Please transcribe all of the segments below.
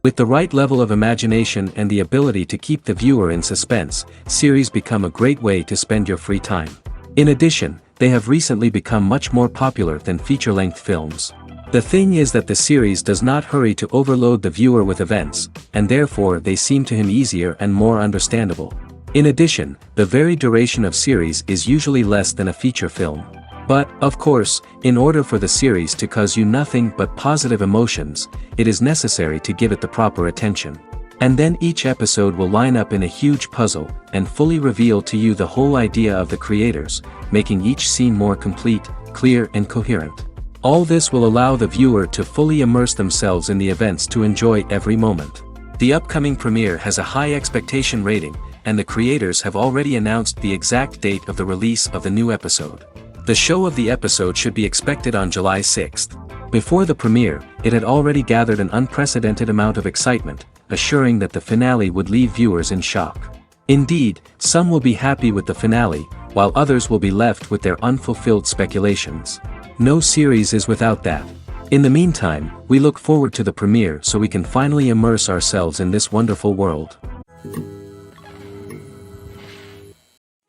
With the right level of imagination and the ability to keep the viewer in suspense, series become a great way to spend your free time. In addition, they have recently become much more popular than feature-length films. The thing is that the series does not hurry to overload the viewer with events, and therefore they seem to him easier and more understandable. In addition, the very duration of series is usually less than a feature film. But, of course, in order for the series to cause you nothing but positive emotions, it is necessary to give it the proper attention. And then each episode will line up in a huge puzzle, and fully reveal to you the whole idea of the creators, making each scene more complete, clear and coherent. All this will allow the viewer to fully immerse themselves in the events to enjoy every moment. The upcoming premiere has a high expectation rating, and the creators have already announced the exact date of the release of the new episode. The show of the episode should be expected on July 6th. Before the premiere, it had already gathered an unprecedented amount of excitement, assuring that the finale would leave viewers in shock. Indeed, some will be happy with the finale, while others will be left with their unfulfilled speculations. No series is without that. In the meantime, we look forward to the premiere so we can finally immerse ourselves in this wonderful world.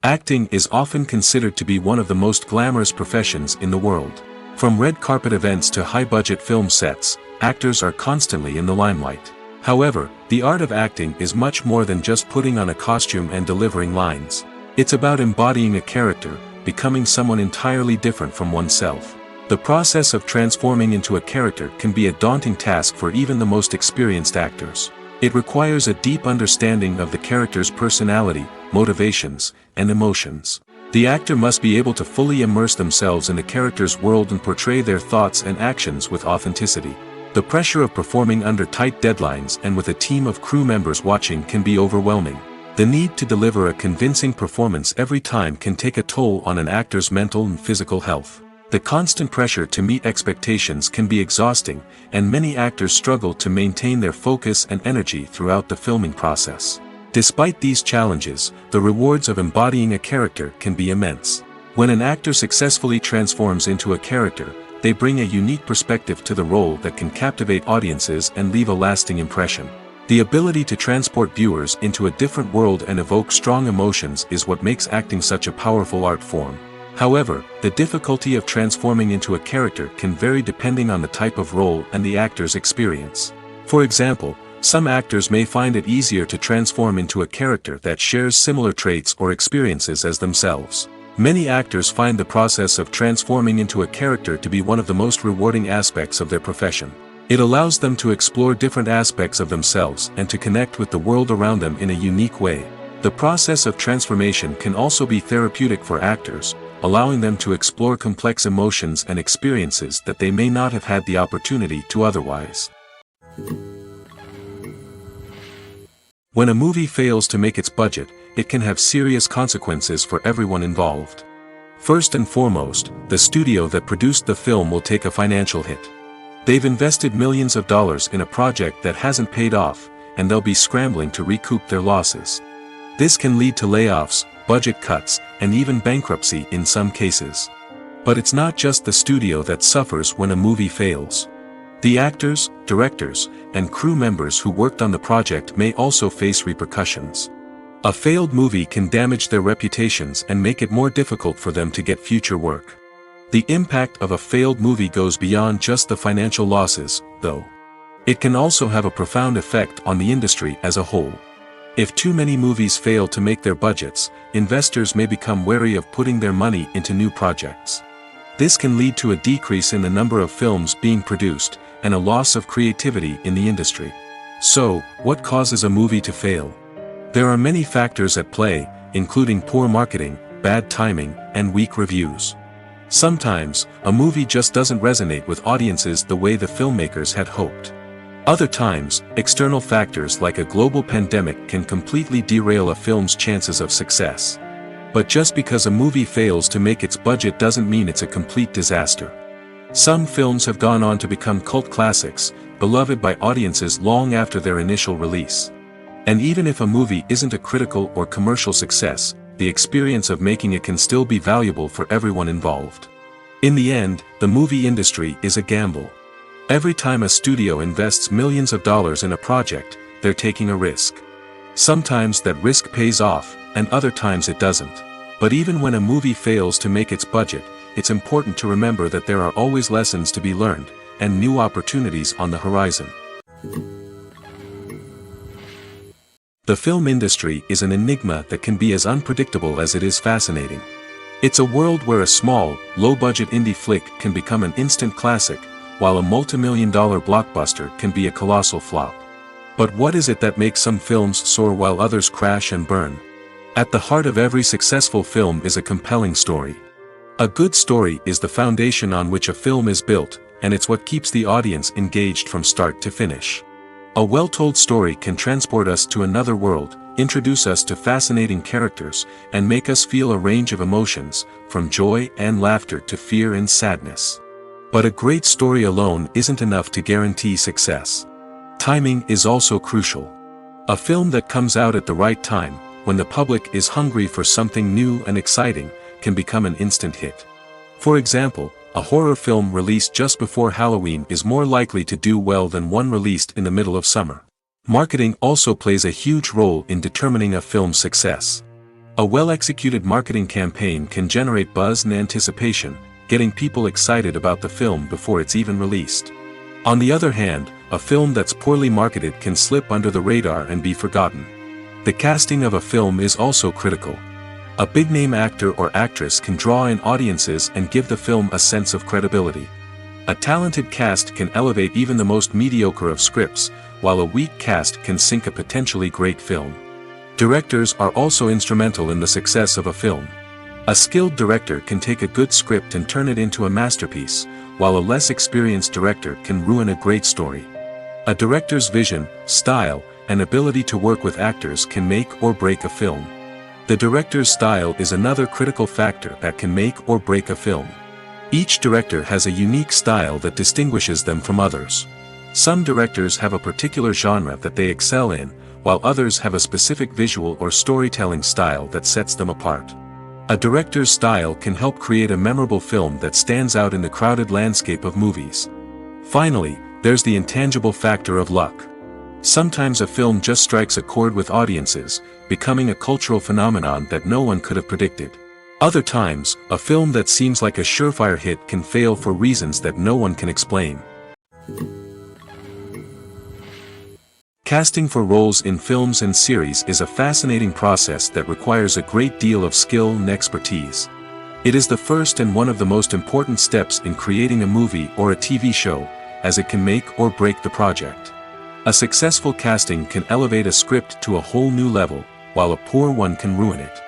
Acting is often considered to be one of the most glamorous professions in the world. From red carpet events to high-budget film sets, actors are constantly in the limelight. However, the art of acting is much more than just putting on a costume and delivering lines. It's about embodying a character, becoming someone entirely different from oneself. The process of transforming into a character can be a daunting task for even the most experienced actors. It requires a deep understanding of the character's personality, motivations, and emotions. The actor must be able to fully immerse themselves in the character's world and portray their thoughts and actions with authenticity. The pressure of performing under tight deadlines and with a team of crew members watching can be overwhelming. The need to deliver a convincing performance every time can take a toll on an actor's mental and physical health. The constant pressure to meet expectations can be exhausting, and many actors struggle to maintain their focus and energy throughout the filming process. Despite these challenges, the rewards of embodying a character can be immense. When an actor successfully transforms into a character, they bring a unique perspective to the role that can captivate audiences and leave a lasting impression. The ability to transport viewers into a different world and evoke strong emotions is what makes acting such a powerful art form. However, the difficulty of transforming into a character can vary depending on the type of role and the actor's experience. For example, some actors may find it easier to transform into a character that shares similar traits or experiences as themselves. Many actors find the process of transforming into a character to be one of the most rewarding aspects of their profession. It allows them to explore different aspects of themselves and to connect with the world around them in a unique way. The process of transformation can also be therapeutic for actors, allowing them to explore complex emotions and experiences that they may not have had the opportunity to otherwise. When a movie fails to make its budget, it can have serious consequences for everyone involved. First and foremost, the studio that produced the film will take a financial hit. They've invested millions of dollars in a project that hasn't paid off, and they'll be scrambling to recoup their losses. This can lead to layoffs, budget cuts, and even bankruptcy in some cases. But it's not just the studio that suffers when a movie fails. The actors, directors, and crew members who worked on the project may also face repercussions. A failed movie can damage their reputations and make it more difficult for them to get future work. The impact of a failed movie goes beyond just the financial losses, though. It can also have a profound effect on the industry as a whole. If too many movies fail to make their budgets, investors may become wary of putting their money into new projects. This can lead to a decrease in the number of films being produced, and a loss of creativity in the industry. So, what causes a movie to fail? There are many factors at play, including poor marketing, bad timing, and weak reviews. Sometimes, a movie just doesn't resonate with audiences the way the filmmakers had hoped. Other times, external factors like a global pandemic can completely derail a film's chances of success. But just because a movie fails to make its budget doesn't mean it's a complete disaster. Some films have gone on to become cult classics, beloved by audiences long after their initial release. And even if a movie isn't a critical or commercial success, the experience of making it can still be valuable for everyone involved. In the end, the movie industry is a gamble. Every time a studio invests millions of dollars in a project, they're taking a risk. Sometimes that risk pays off, and other times it doesn't. But even when a movie fails to make its budget, it's important to remember that there are always lessons to be learned, and new opportunities on the horizon. The film industry is an enigma that can be as unpredictable as it is fascinating. It's a world where a small, low-budget indie flick can become an instant classic, while a multi-million-dollar blockbuster can be a colossal flop. But what is it that makes some films soar while others crash and burn? At the heart of every successful film is a compelling story. A good story is the foundation on which a film is built, and it's what keeps the audience engaged from start to finish. A well-told story can transport us to another world, introduce us to fascinating characters, and make us feel a range of emotions, from joy and laughter to fear and sadness. But a great story alone isn't enough to guarantee success. Timing is also crucial. A film that comes out at the right time, when the public is hungry for something new and exciting, can become an instant hit. For example, a horror film released just before Halloween is more likely to do well than one released in the middle of summer. Marketing also plays a huge role in determining a film's success. A well-executed marketing campaign can generate buzz and anticipation, getting people excited about the film before it's even released. On the other hand, a film that's poorly marketed can slip under the radar and be forgotten. The casting of a film is also critical. A big-name actor or actress can draw in audiences and give the film a sense of credibility. A talented cast can elevate even the most mediocre of scripts, while a weak cast can sink a potentially great film. Directors are also instrumental in the success of a film. A skilled director can take a good script and turn it into a masterpiece, while a less experienced director can ruin a great story. A director's vision, style, and ability to work with actors can make or break a film. The director's style is another critical factor that can make or break a film. Each director has a unique style that distinguishes them from others. Some directors have a particular genre that they excel in, while others have a specific visual or storytelling style that sets them apart. A director's style can help create a memorable film that stands out in the crowded landscape of movies. Finally, there's the intangible factor of luck. Sometimes a film just strikes a chord with audiences, becoming a cultural phenomenon that no one could have predicted. Other times, a film that seems like a surefire hit can fail for reasons that no one can explain. Casting for roles in films and series is a fascinating process that requires a great deal of skill and expertise. It is the first and one of the most important steps in creating a movie or a TV show, as it can make or break the project. A successful casting can elevate a script to a whole new level, while a poor one can ruin it.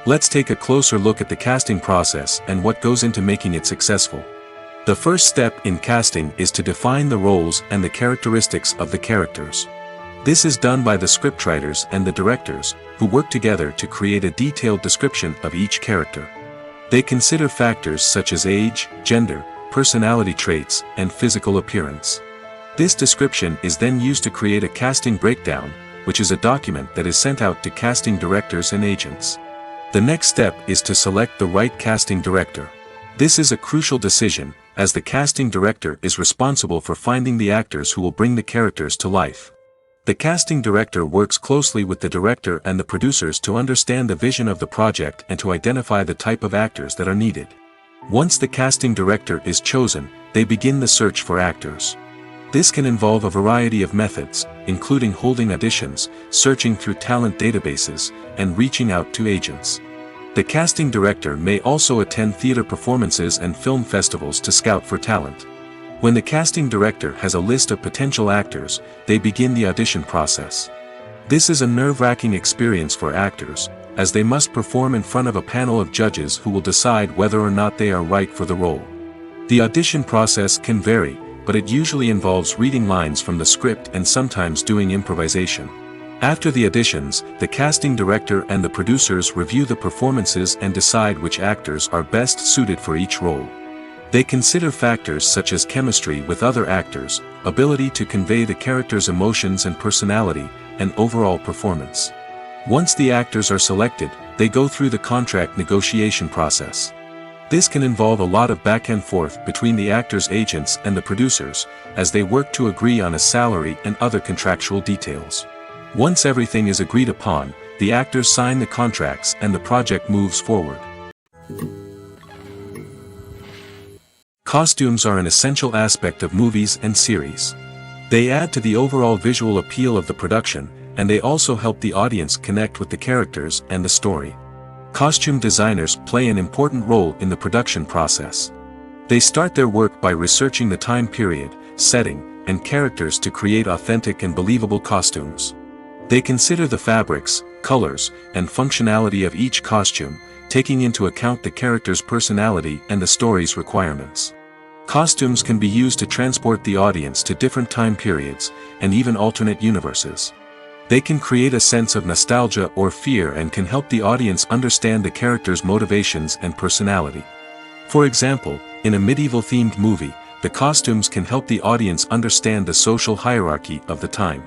Let's take a closer look at the casting process and what goes into making it successful. The first step in casting is to define the roles and the characteristics of the characters. This is done by the scriptwriters and the directors, who work together to create a detailed description of each character. They consider factors such as age, gender, personality traits, and physical appearance. This description is then used to create a casting breakdown, which is a document that is sent out to casting directors and agents. The next step is to select the right casting director. This is a crucial decision, as the casting director is responsible for finding the actors who will bring the characters to life. The casting director works closely with the director and the producers to understand the vision of the project and to identify the type of actors that are needed. Once the casting director is chosen, they begin the search for actors. This can involve a variety of methods, including holding auditions, searching through talent databases, and reaching out to agents. The casting director may also attend theater performances and film festivals to scout for talent. When the casting director has a list of potential actors, they begin the audition process. This is a nerve-wracking experience for actors, as they must perform in front of a panel of judges who will decide whether or not they are right for the role. The audition process can vary, but it usually involves reading lines from the script and sometimes doing improvisation. After the auditions, the casting director and the producers review the performances and decide which actors are best suited for each role. They consider factors such as chemistry with other actors, ability to convey the character's emotions and personality, and overall performance. Once the actors are selected, they go through the contract negotiation process. This can involve a lot of back and forth between the actors' agents and the producers, as they work to agree on a salary and other contractual details. Once everything is agreed upon, the actors sign the contracts and the project moves forward. Costumes are an essential aspect of movies and series. They add to the overall visual appeal of the production, and they also help the audience connect with the characters and the story. Costume designers play an important role in the production process. They start their work by researching the time period, setting, and characters to create authentic and believable costumes. They consider the fabrics, colors, and functionality of each costume, taking into account the character's personality and the story's requirements. Costumes can be used to transport the audience to different time periods, and even alternate universes. They can create a sense of nostalgia or fear and can help the audience understand the character's motivations and personality. For example, in a medieval-themed movie, the costumes can help the audience understand the social hierarchy of the time.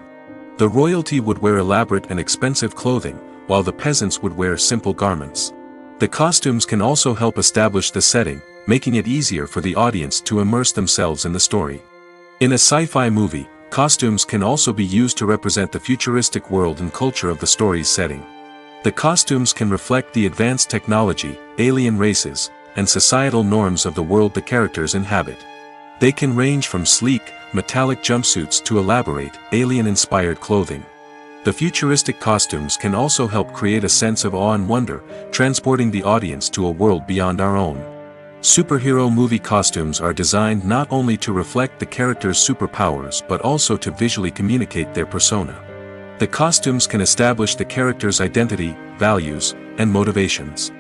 The royalty would wear elaborate and expensive clothing, while the peasants would wear simple garments. The costumes can also help establish the setting, making it easier for the audience to immerse themselves in the story. In a sci-fi movie, costumes can also be used to represent the futuristic world and culture of the story's setting. The costumes can reflect the advanced technology, alien races, and societal norms of the world the characters inhabit. They can range from sleek, metallic jumpsuits to elaborate, alien-inspired clothing. The futuristic costumes can also help create a sense of awe and wonder, transporting the audience to a world beyond our own. Superhero movie costumes are designed not only to reflect the character's superpowers but also to visually communicate their persona. The costumes can establish the character's identity, values, and motivations.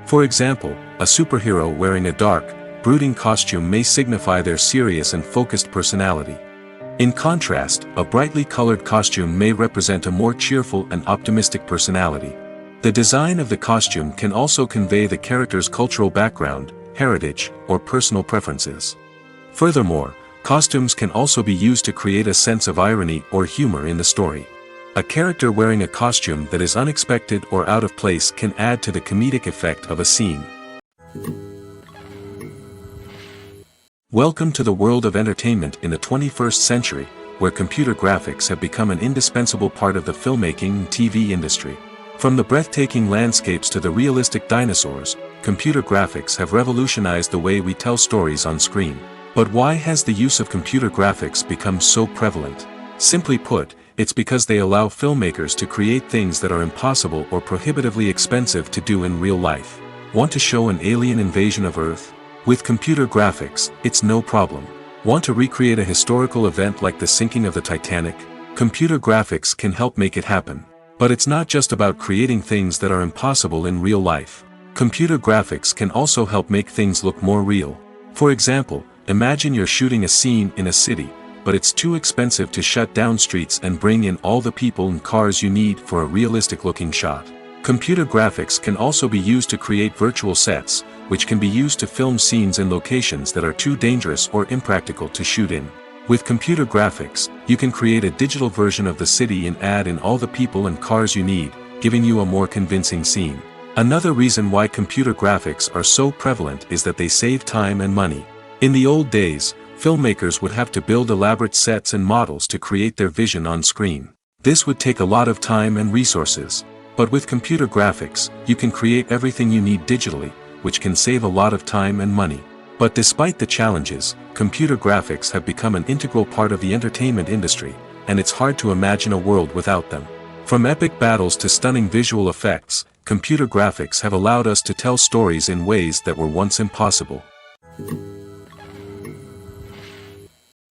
For example, a superhero wearing a dark, brooding costume may signify their serious and focused personality. In contrast, a brightly colored costume may represent a more cheerful and optimistic personality. The design of the costume can also convey the character's cultural background, heritage, or personal preferences. Furthermore, costumes can also be used to create a sense of irony or humor in the story. A character wearing a costume that is unexpected or out of place can add to the comedic effect of a scene. Welcome to the world of entertainment in the 21st century, where computer graphics have become an indispensable part of the filmmaking and TV industry. From the breathtaking landscapes to the realistic dinosaurs, computer graphics have revolutionized the way we tell stories on screen. But why has the use of computer graphics become so prevalent? Simply put, it's because they allow filmmakers to create things that are impossible or prohibitively expensive to do in real life. Want to show an alien invasion of Earth? With computer graphics, it's no problem. Want to recreate a historical event like the sinking of the Titanic? Computer graphics can help make it happen. But it's not just about creating things that are impossible in real life. Computer graphics can also help make things look more real. For example, imagine you're shooting a scene in a city, but it's too expensive to shut down streets and bring in all the people and cars you need for a realistic-looking shot. Computer graphics can also be used to create virtual sets, which can be used to film scenes in locations that are too dangerous or impractical to shoot in. With computer graphics, you can create a digital version of the city and add in all the people and cars you need, giving you a more convincing scene. Another reason why computer graphics are so prevalent is that they save time and money. In the old days, filmmakers would have to build elaborate sets and models to create their vision on screen. This would take a lot of time and resources. But with computer graphics, you can create everything you need digitally, which can save a lot of time and money. But despite the challenges, computer graphics have become an integral part of the entertainment industry, and it's hard to imagine a world without them. From epic battles to stunning visual effects, computer graphics have allowed us to tell stories in ways that were once impossible.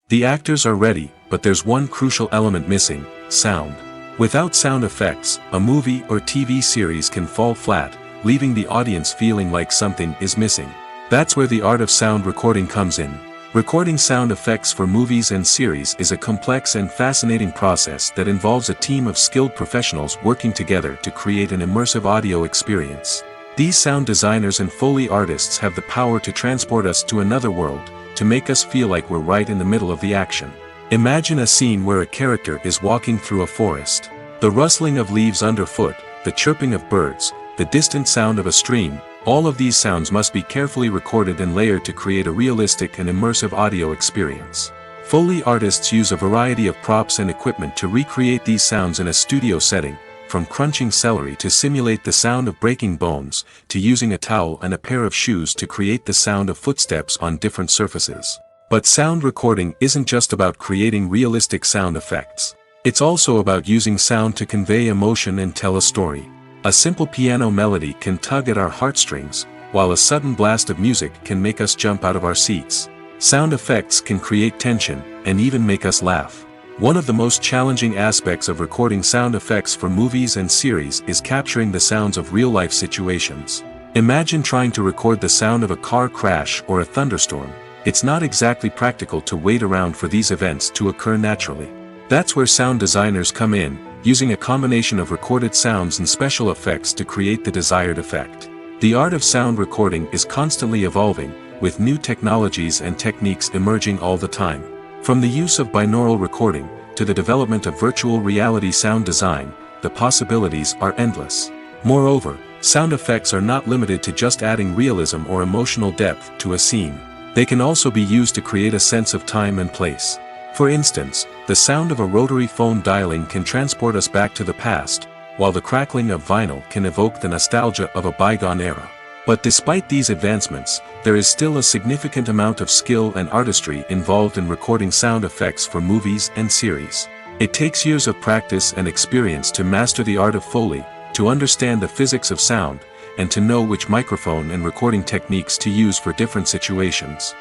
The actors are ready, but there's one crucial element missing: sound. Without sound effects, a movie or TV series can fall flat, leaving the audience feeling like something is missing. That's where the art of sound recording comes in. Recording sound effects for movies and series is a complex and fascinating process that involves a team of skilled professionals working together to create an immersive audio experience. These sound designers and Foley artists have the power to transport us to another world, to make us feel like we're right in the middle of the action. Imagine a scene where a character is walking through a forest. The rustling of leaves underfoot, the chirping of birds, the distant sound of a stream, All of these sounds must be carefully recorded and layered to create a realistic and immersive audio experience. Foley artists use a variety of props and equipment to recreate these sounds in a studio setting, from crunching celery to simulate the sound of breaking bones, to using a towel and a pair of shoes to create the sound of footsteps on different surfaces. But sound recording isn't just about creating realistic sound effects. It's also about using sound to convey emotion and tell a story. A simple piano melody can tug at our heartstrings, while a sudden blast of music can make us jump out of our seats. Sound effects can create tension, and even make us laugh. One of the most challenging aspects of recording sound effects for movies and series is capturing the sounds of real-life situations. Imagine trying to record the sound of a car crash or a thunderstorm. It's not exactly practical to wait around for these events to occur naturally. That's where sound designers come in, using a combination of recorded sounds and special effects to create the desired effect. The art of sound recording is constantly evolving, with new technologies and techniques emerging all the time. From the use of binaural recording, to the development of virtual reality sound design, the possibilities are endless. Moreover, sound effects are not limited to just adding realism or emotional depth to a scene. They can also be used to create a sense of time and place. For instance, the sound of a rotary phone dialing can transport us back to the past, while the crackling of vinyl can evoke the nostalgia of a bygone era. But despite these advancements, there is still a significant amount of skill and artistry involved in recording sound effects for movies and series. It takes years of practice and experience to master the art of Foley, to understand the physics of sound, and to know which microphone and recording techniques to use for different situations.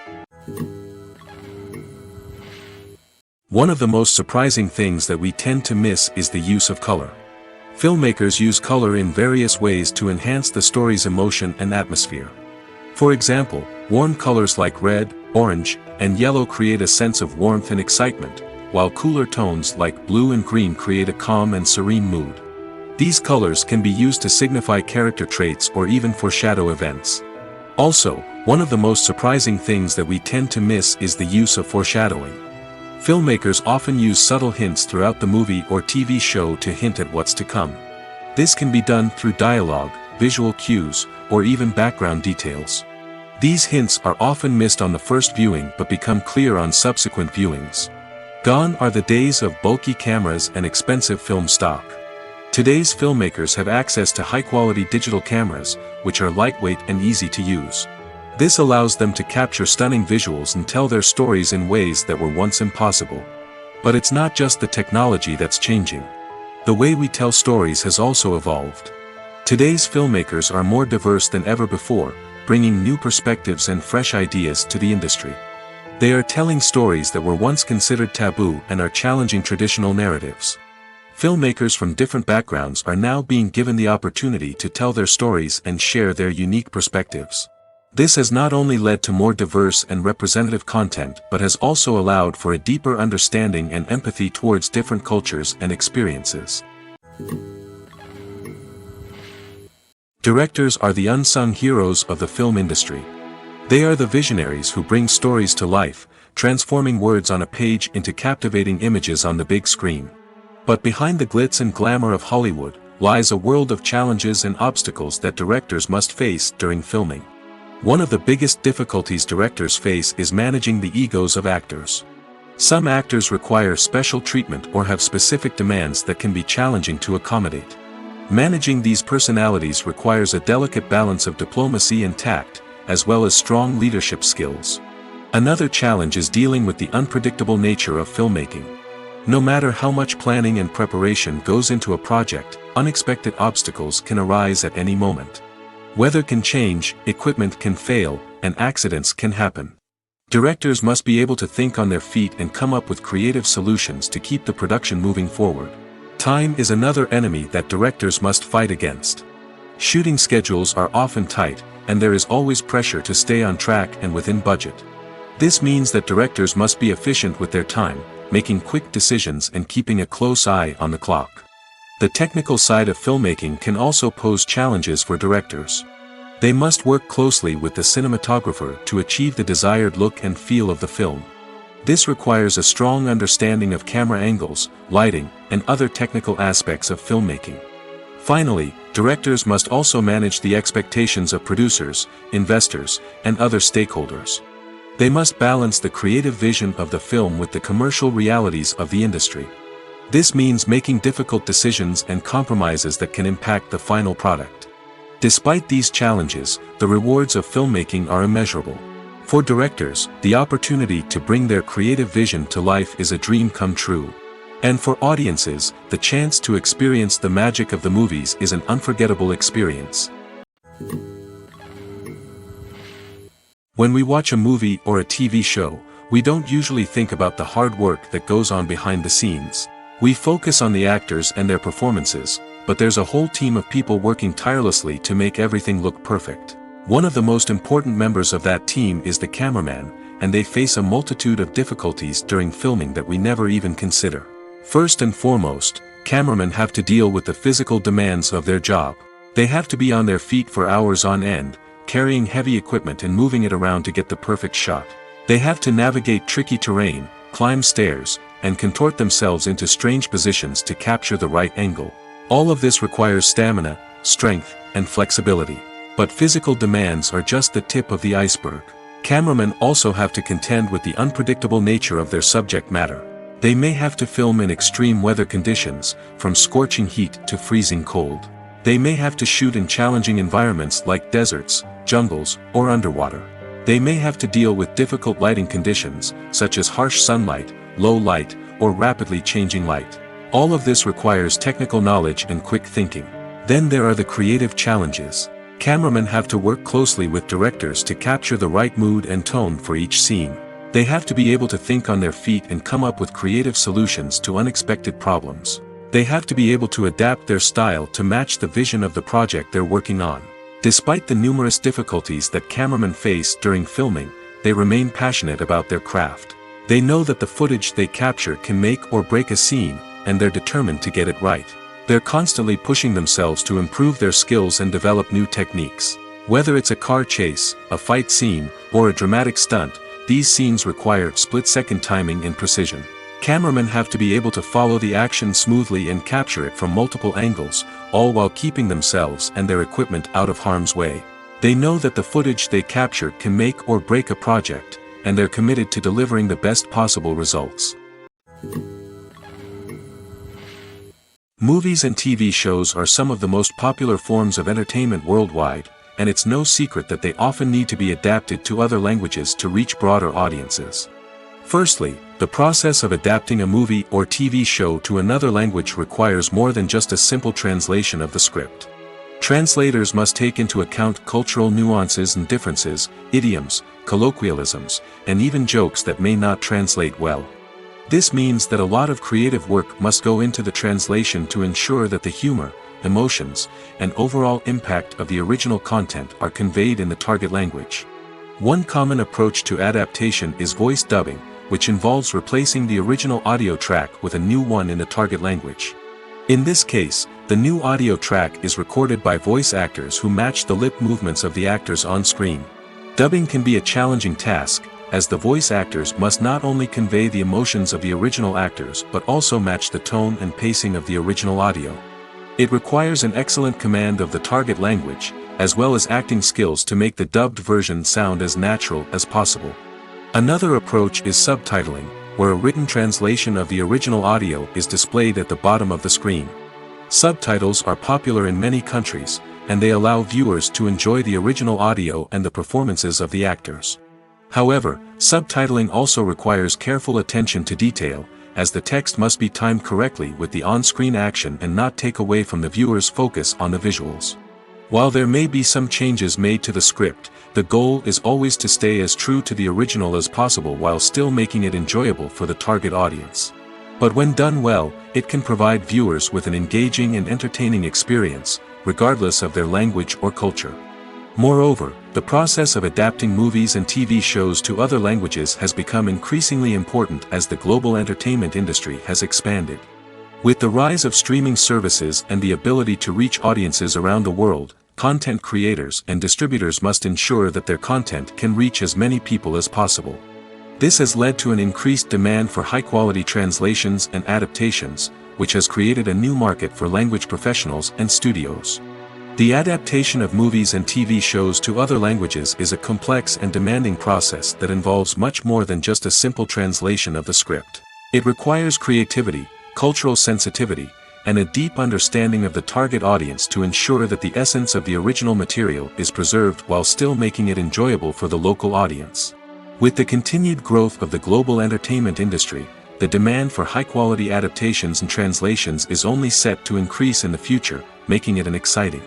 One of the most surprising things that we tend to miss is the use of color. Filmmakers use color in various ways to enhance the story's emotion and atmosphere. For example, warm colors like red, orange, and yellow create a sense of warmth and excitement, while cooler tones like blue and green create a calm and serene mood. These colors can be used to signify character traits or even foreshadow events. Also, one of the most surprising things that we tend to miss is the use of foreshadowing. Filmmakers often use subtle hints throughout the movie or TV show to hint at what's to come. This can be done through dialogue, visual cues, or even background details. These hints are often missed on the first viewing but become clear on subsequent viewings. Gone are the days of bulky cameras and expensive film stock. Today's filmmakers have access to high-quality digital cameras, which are lightweight and easy to use. This allows them to capture stunning visuals and tell their stories in ways that were once impossible. But it's not just the technology that's changing. The way we tell stories has also evolved. Today's filmmakers are more diverse than ever before, bringing new perspectives and fresh ideas to the industry. They are telling stories that were once considered taboo and are challenging traditional narratives. Filmmakers from different backgrounds are now being given the opportunity to tell their stories and share their unique perspectives. This has not only led to more diverse and representative content but has also allowed for a deeper understanding and empathy towards different cultures and experiences. Directors are the unsung heroes of the film industry. They are the visionaries who bring stories to life, transforming words on a page into captivating images on the big screen. But behind the glitz and glamour of Hollywood lies a world of challenges and obstacles that directors must face during filming. One of the biggest difficulties directors face is managing the egos of actors. Some actors require special treatment or have specific demands that can be challenging to accommodate. Managing these personalities requires a delicate balance of diplomacy and tact, as well as strong leadership skills. Another challenge is dealing with the unpredictable nature of filmmaking. No matter how much planning and preparation goes into a project, unexpected obstacles can arise at any moment. Weather can change, equipment can fail, and accidents can happen. Directors must be able to think on their feet and come up with creative solutions to keep the production moving forward. Time is another enemy that directors must fight against. Shooting schedules are often tight, and there is always pressure to stay on track and within budget. This means that directors must be efficient with their time, making quick decisions and keeping a close eye on the clock. The technical side of filmmaking can also pose challenges for directors. They must work closely with the cinematographer to achieve the desired look and feel of the film. This requires a strong understanding of camera angles, lighting, and other technical aspects of filmmaking. Finally, directors must also manage the expectations of producers, investors, and other stakeholders. They must balance the creative vision of the film with the commercial realities of the industry. This means making difficult decisions and compromises that can impact the final product. Despite these challenges, the rewards of filmmaking are immeasurable. For directors, the opportunity to bring their creative vision to life is a dream come true. And for audiences, the chance to experience the magic of the movies is an unforgettable experience. When we watch a movie or a TV show, we don't usually think about the hard work that goes on behind the scenes. We focus on the actors and their performances, but there's a whole team of people working tirelessly to make everything look perfect. One of the most important members of that team is the cameraman, and they face a multitude of difficulties during filming that we never even consider. First and foremost, cameramen have to deal with the physical demands of their job. They have to be on their feet for hours on end, carrying heavy equipment and moving it around to get the perfect shot. They have to navigate tricky terrain, climb stairs, and contort themselves into strange positions to capture the right angle. All of this requires stamina, strength, and flexibility. But physical demands are just the tip of the iceberg. Cameramen also have to contend with the unpredictable nature of their subject matter. They may have to film in extreme weather conditions, from scorching heat to freezing cold. They may have to shoot in challenging environments like deserts, jungles, or underwater. They may have to deal with difficult lighting conditions, such as harsh sunlight, low light, or rapidly changing light. All of this requires technical knowledge and quick thinking. Then there are the creative challenges. Cameramen have to work closely with directors to capture the right mood and tone for each scene. They have to be able to think on their feet and come up with creative solutions to unexpected problems. They have to be able to adapt their style to match the vision of the project they're working on. Despite the numerous difficulties that cameramen face during filming, they remain passionate about their craft. They know that the footage they capture can make or break a scene, and they're determined to get it right. They're constantly pushing themselves to improve their skills and develop new techniques. Whether it's a car chase, a fight scene, or a dramatic stunt, these scenes require split-second timing and precision. Cameramen have to be able to follow the action smoothly and capture it from multiple angles, all while keeping themselves and their equipment out of harm's way. They know that the footage they capture can make or break a project, and they're committed to delivering the best possible results. Movies and TV shows are some of the most popular forms of entertainment worldwide, and it's no secret that they often need to be adapted to other languages to reach broader audiences. Firstly, the process of adapting a movie or TV show to another language requires more than just a simple translation of the script. Translators must take into account cultural nuances and differences, idioms, colloquialisms, and even jokes that may not translate well. This means that a lot of creative work must go into the translation to ensure that the humor, emotions, and overall impact of the original content are conveyed in the target language. One common approach to adaptation is voice dubbing, which involves replacing the original audio track with a new one in the target language. In this case, the new audio track is recorded by voice actors who match the lip movements of the actors on screen. Dubbing can be a challenging task, as the voice actors must not only convey the emotions of the original actors but also match the tone and pacing of the original audio. It requires an excellent command of the target language, as well as acting skills to make the dubbed version sound as natural as possible. Another approach is subtitling, where a written translation of the original audio is displayed at the bottom of the screen. Subtitles are popular in many countries, and they allow viewers to enjoy the original audio and the performances of the actors. However, subtitling also requires careful attention to detail, as the text must be timed correctly with the on-screen action and not take away from the viewer's focus on the visuals. While there may be some changes made to the script, the goal is always to stay as true to the original as possible while still making it enjoyable for the target audience. But when done well, it can provide viewers with an engaging and entertaining experience, regardless of their language or culture. Moreover, the process of adapting movies and TV shows to other languages has become increasingly important as the global entertainment industry has expanded. With the rise of streaming services and the ability to reach audiences around the world, content creators and distributors must ensure that their content can reach as many people as possible. This has led to an increased demand for high-quality translations and adaptations, which has created a new market for language professionals and studios. The adaptation of movies and TV shows to other languages is a complex and demanding process that involves much more than just a simple translation of the script. It requires creativity, cultural sensitivity, and a deep understanding of the target audience to ensure that the essence of the original material is preserved while still making it enjoyable for the local audience. With the continued growth of the global entertainment industry, the demand for high-quality adaptations and translations is only set to increase in the future, making it an exciting.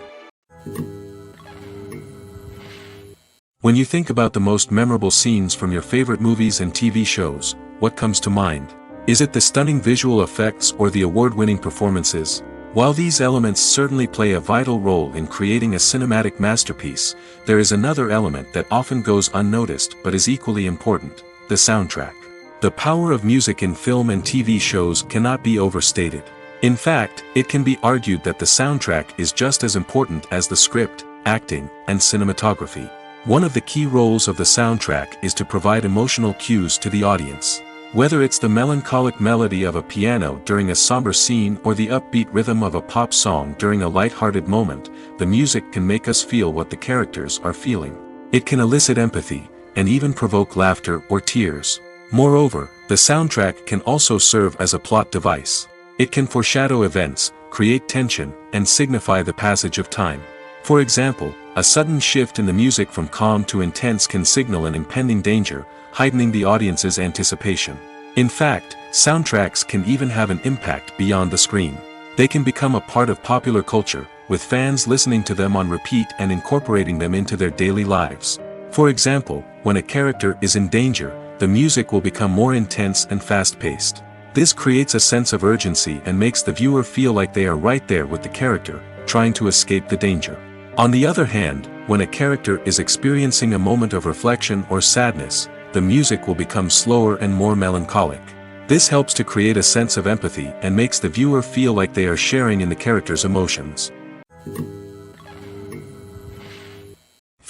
When you think about the most memorable scenes from your favorite movies and TV shows, what comes to mind? Is it the stunning visual effects or the award-winning performances? While these elements certainly play a vital role in creating a cinematic masterpiece, there is another element that often goes unnoticed but is equally important: the soundtrack. The power of music in film and TV shows cannot be overstated. In fact, it can be argued that the soundtrack is just as important as the script, acting, and cinematography. One of the key roles of the soundtrack is to provide emotional cues to the audience. Whether it's the melancholic melody of a piano during a somber scene or the upbeat rhythm of a pop song during a light-hearted moment, the music can make us feel what the characters are feeling. It can elicit empathy, and even provoke laughter or tears. Moreover, the soundtrack can also serve as a plot device. It can foreshadow events, create tension, and signify the passage of time. For example, a sudden shift in the music from calm to intense can signal an impending danger, heightening the audience's anticipation. In fact, soundtracks can even have an impact beyond the screen. They can become a part of popular culture, with fans listening to them on repeat and incorporating them into their daily lives. For example, when a character is in danger, the music will become more intense and fast-paced. This creates a sense of urgency and makes the viewer feel like they are right there with the character, trying to escape the danger. On the other hand, when a character is experiencing a moment of reflection or sadness, the music will become slower and more melancholic. This helps to create a sense of empathy and makes the viewer feel like they are sharing in the character's emotions.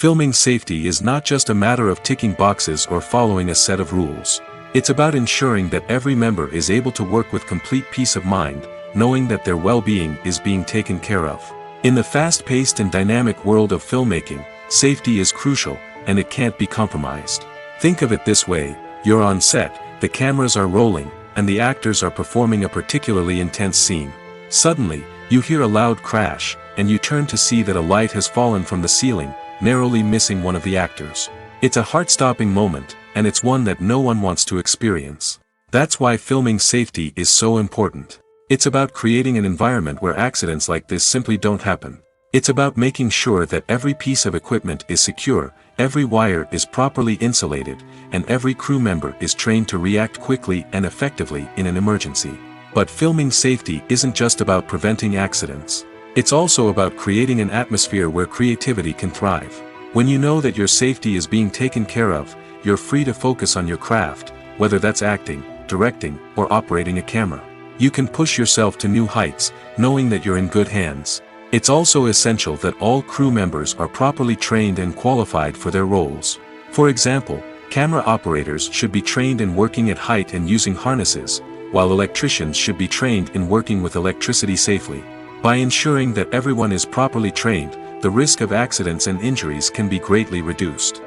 Filming safety is not just a matter of ticking boxes or following a set of rules. It's about ensuring that every member is able to work with complete peace of mind, knowing that their well-being is being taken care of. In the fast-paced and dynamic world of filmmaking, safety is crucial, and it can't be compromised. Think of it this way: you're on set, the cameras are rolling, and the actors are performing a particularly intense scene. Suddenly, you hear a loud crash, and you turn to see that a light has fallen from the ceiling, narrowly missing one of the actors. It's a heart-stopping moment, and it's one that no one wants to experience. That's why filming safety is so important. It's about creating an environment where accidents like this simply don't happen. It's about making sure that every piece of equipment is secure, every wire is properly insulated, and every crew member is trained to react quickly and effectively in an emergency. But filming safety isn't just about preventing accidents. It's also about creating an atmosphere where creativity can thrive. When you know that your safety is being taken care of, you're free to focus on your craft, whether that's acting, directing, or operating a camera. You can push yourself to new heights, knowing that you're in good hands. It's also essential that all crew members are properly trained and qualified for their roles. For example, camera operators should be trained in working at height and using harnesses, while electricians should be trained in working with electricity safely. By ensuring that everyone is properly trained, the risk of accidents and injuries can be greatly reduced.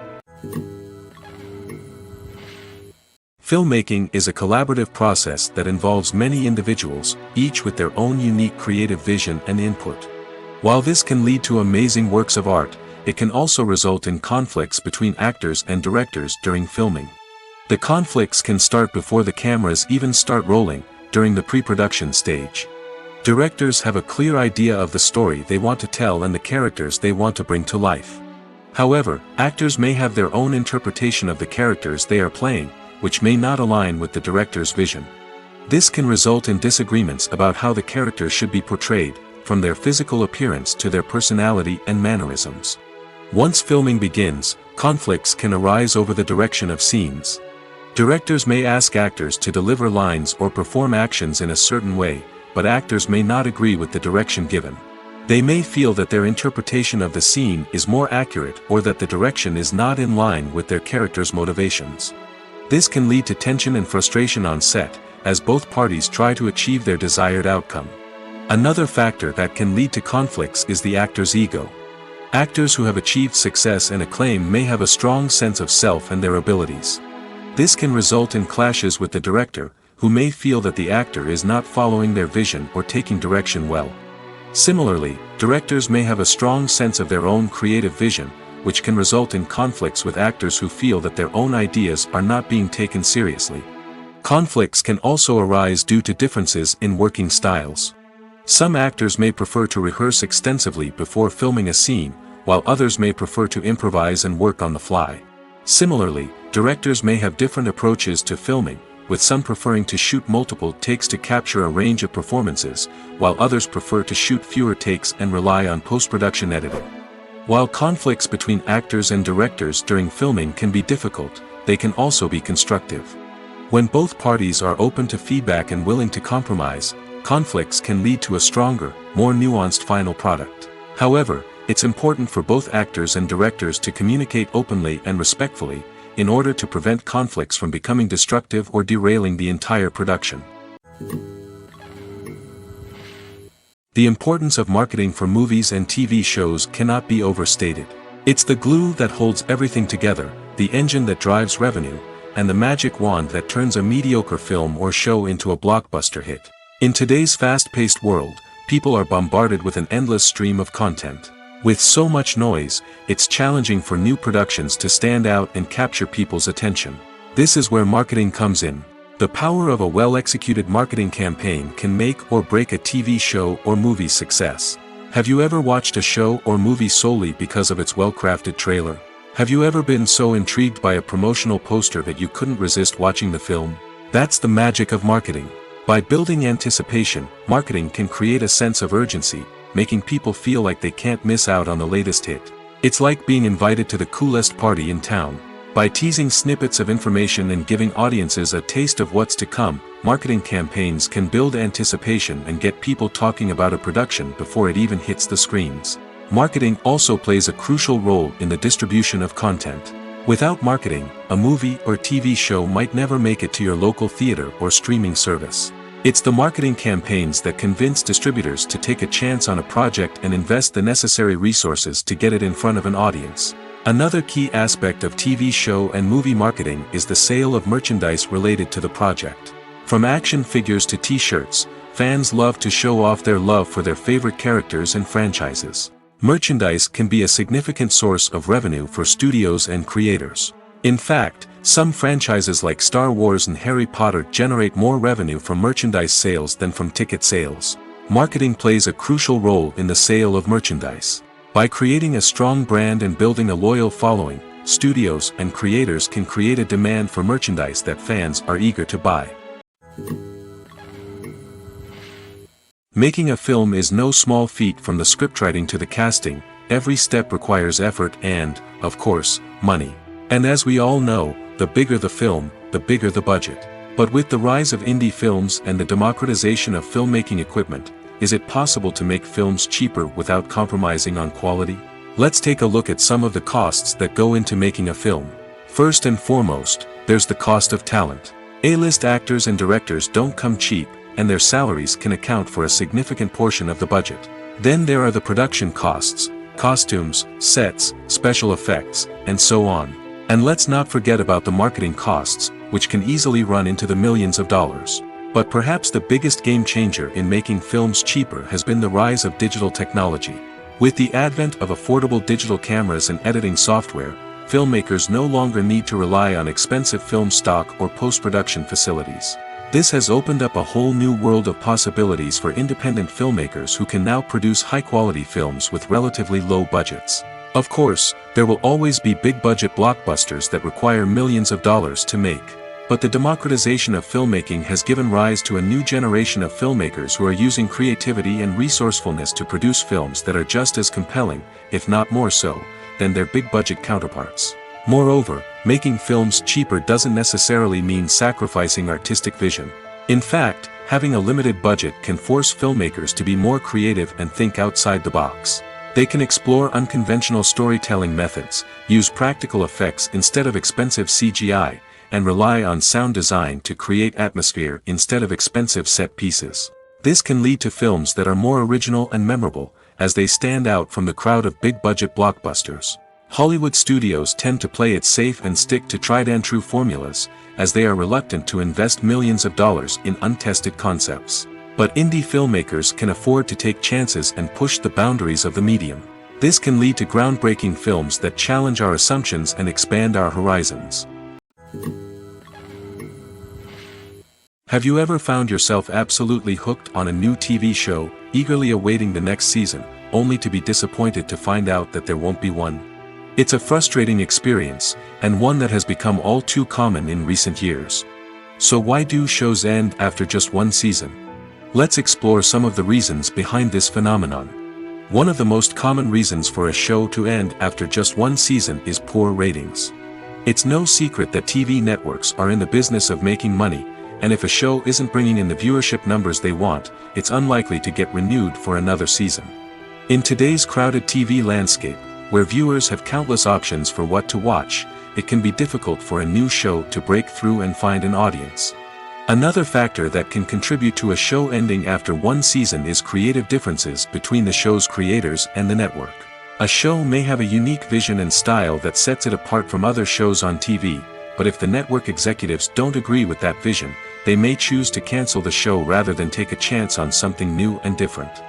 Filmmaking is a collaborative process that involves many individuals, each with their own unique creative vision and input. While this can lead to amazing works of art, it can also result in conflicts between actors and directors during filming. The conflicts can start before the cameras even start rolling, during the pre-production stage. Directors have a clear idea of the story they want to tell and the characters they want to bring to life. However, actors may have their own interpretation of the characters they are playing, which may not align with the director's vision. This can result in disagreements about how the characters should be portrayed, from their physical appearance to their personality and mannerisms. Once filming begins, conflicts can arise over the direction of scenes. Directors may ask actors to deliver lines or perform actions in a certain way, but actors may not agree with the direction given. They may feel that their interpretation of the scene is more accurate or that the direction is not in line with their character's motivations. This can lead to tension and frustration on set, as both parties try to achieve their desired outcome. Another factor that can lead to conflicts is the actor's ego. Actors who have achieved success and acclaim may have a strong sense of self and their abilities. This can result in clashes with the director, who may feel that the actor is not following their vision or taking direction well. Similarly, directors may have a strong sense of their own creative vision, which can result in conflicts with actors who feel that their own ideas are not being taken seriously. Conflicts can also arise due to differences in working styles. Some actors may prefer to rehearse extensively before filming a scene, while others may prefer to improvise and work on the fly. Similarly, directors may have different approaches to filming, with some preferring to shoot multiple takes to capture a range of performances, while others prefer to shoot fewer takes and rely on post-production editing. While conflicts between actors and directors during filming can be difficult, they can also be constructive. When both parties are open to feedback and willing to compromise, conflicts can lead to a stronger, more nuanced final product. However, it's important for both actors and directors to communicate openly and respectfully, in order to prevent conflicts from becoming destructive or derailing the entire production. The importance of marketing for movies and TV shows cannot be overstated. It's the glue that holds everything together, the engine that drives revenue, and the magic wand that turns a mediocre film or show into a blockbuster hit. In today's fast-paced world, people are bombarded with an endless stream of content. With so much noise, it's challenging for new productions to stand out and capture people's attention. This is where marketing comes in. The power of a well-executed marketing campaign can make or break a TV show or movie's success. Have you ever watched a show or movie solely because of its well-crafted trailer? Have you ever been so intrigued by a promotional poster that you couldn't resist watching the film? That's the magic of marketing. By building anticipation, marketing can create a sense of urgency, making people feel like they can't miss out on the latest hit. It's like being invited to the coolest party in town. By teasing snippets of information and giving audiences a taste of what's to come, marketing campaigns can build anticipation and get people talking about a production before it even hits the screens. Marketing also plays a crucial role in the distribution of content. Without marketing, a movie or TV show might never make it to your local theater or streaming service. It's the marketing campaigns that convince distributors to take a chance on a project and invest the necessary resources to get it in front of an audience. Another key aspect of TV show and movie marketing is the sale of merchandise related to the project. From action figures to t-shirts, fans love to show off their love for their favorite characters and franchises. Merchandise can be a significant source of revenue for studios and creators. In fact, some franchises like Star Wars and Harry Potter generate more revenue from merchandise sales than from ticket sales. Marketing plays a crucial role in the sale of merchandise. By creating a strong brand and building a loyal following, studios and creators can create a demand for merchandise that fans are eager to buy. Making a film is no small feat. From the scriptwriting to the casting, every step requires effort and, of course, money. And as we all know, the bigger the film, the bigger the budget. But with the rise of indie films and the democratization of filmmaking equipment, is it possible to make films cheaper without compromising on quality? Let's take a look at some of the costs that go into making a film. First and foremost, there's the cost of talent. A-list actors and directors don't come cheap, and their salaries can account for a significant portion of the budget. Then there are the production costs, costumes, sets, special effects, and so on. And let's not forget about the marketing costs, which can easily run into the millions of dollars. But perhaps the biggest game changer in making films cheaper has been the rise of digital technology. With the advent of affordable digital cameras and editing software, filmmakers no longer need to rely on expensive film stock or post-production facilities. This has opened up a whole new world of possibilities for independent filmmakers who can now produce high-quality films with relatively low budgets. Of course, there will always be big-budget blockbusters that require millions of dollars to make. But the democratization of filmmaking has given rise to a new generation of filmmakers who are using creativity and resourcefulness to produce films that are just as compelling, if not more so, than their big-budget counterparts. Moreover, making films cheaper doesn't necessarily mean sacrificing artistic vision. In fact, having a limited budget can force filmmakers to be more creative and think outside the box. They can explore unconventional storytelling methods, use practical effects instead of expensive CGI, and rely on sound design to create atmosphere instead of expensive set pieces. This can lead to films that are more original and memorable, as they stand out from the crowd of big-budget blockbusters. Hollywood studios tend to play it safe and stick to tried-and-true formulas, as they are reluctant to invest millions of dollars in untested concepts. But indie filmmakers can afford to take chances and push the boundaries of the medium. This can lead to groundbreaking films that challenge our assumptions and expand our horizons. Have you ever found yourself absolutely hooked on a new TV show, eagerly awaiting the next season, only to be disappointed to find out that there won't be one? It's a frustrating experience, and one that has become all too common in recent years. So why do shows end after just one season? Let's explore some of the reasons behind this phenomenon. One of the most common reasons for a show to end after just one season is poor ratings. It's no secret that TV networks are in the business of making money, and if a show isn't bringing in the viewership numbers they want, it's unlikely to get renewed for another season. In today's crowded TV landscape, where viewers have countless options for what to watch, it can be difficult for a new show to break through and find an audience. Another factor that can contribute to a show ending after one season is creative differences between the show's creators and the network. A show may have a unique vision and style that sets it apart from other shows on TV, but if the network executives don't agree with that vision, they may choose to cancel the show rather than take a chance on something new and different.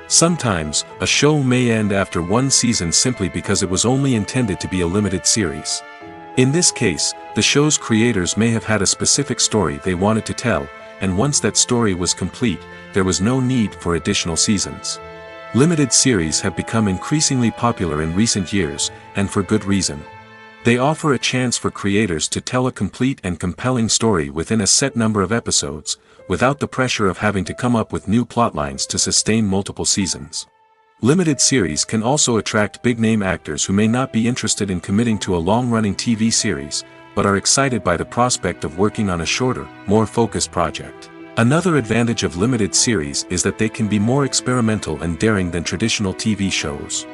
Sometimes, a show may end after one season simply because it was only intended to be a limited series. In this case, the show's creators may have had a specific story they wanted to tell, and once that story was complete, there was no need for additional seasons. Limited series have become increasingly popular in recent years, and for good reason. They offer a chance for creators to tell a complete and compelling story within a set number of episodes, without the pressure of having to come up with new plotlines to sustain multiple seasons. Limited series can also attract big-name actors who may not be interested in committing to a long-running TV series, but are excited by the prospect of working on a shorter, more focused project. Another advantage of limited series is that they can be more experimental and daring than traditional TV shows.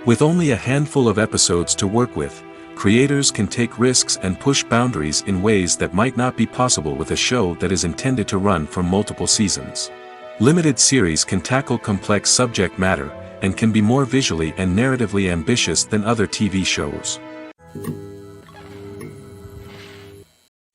With only a handful of episodes to work with, creators can take risks and push boundaries in ways that might not be possible with a show that is intended to run for multiple seasons. Limited series can tackle complex subject matter, and can be more visually and narratively ambitious than other TV shows.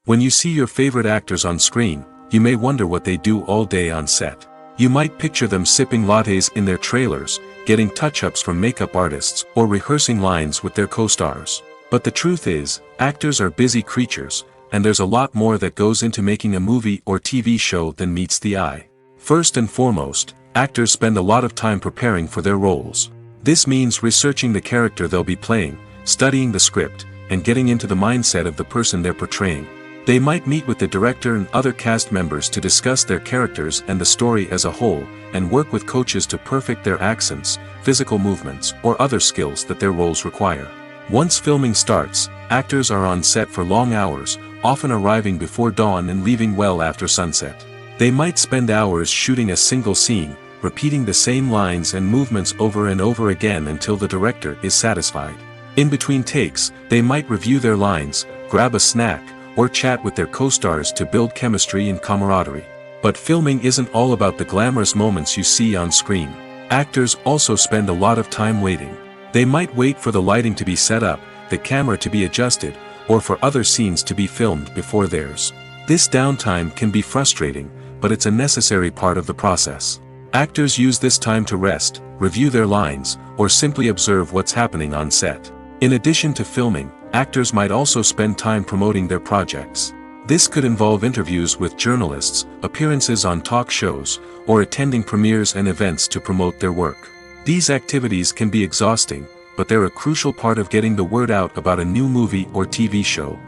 When you see your favorite actors on screen, you may wonder what they do all day on set. You might picture them sipping lattes in their trailers, getting touch-ups from makeup artists, or rehearsing lines with their co-stars. But the truth is, actors are busy creatures, and there's a lot more that goes into making a movie or TV show than meets the eye. First and foremost, actors spend a lot of time preparing for their roles. This means researching the character they'll be playing, studying the script, and getting into the mindset of the person they're portraying. They might meet with the director and other cast members to discuss their characters and the story as a whole, and work with coaches to perfect their accents, physical movements, or other skills that their roles require. Once filming starts, actors are on set for long hours, often arriving before dawn and leaving well after sunset. They might spend hours shooting a single scene, repeating the same lines and movements over and over again until the director is satisfied. In between takes, they might review their lines, grab a snack, or chat with their co-stars to build chemistry and camaraderie. But filming isn't all about the glamorous moments you see on screen. Actors also spend a lot of time waiting. They might wait for the lighting to be set up, the camera to be adjusted, or for other scenes to be filmed before theirs. This downtime can be frustrating, but it's a necessary part of the process. Actors use this time to rest, review their lines, or simply observe what's happening on set. In addition to filming, actors might also spend time promoting their projects. This could involve interviews with journalists, appearances on talk shows, or attending premieres and events to promote their work. These activities can be exhausting, but they're a crucial part of getting the word out about a new movie or TV show.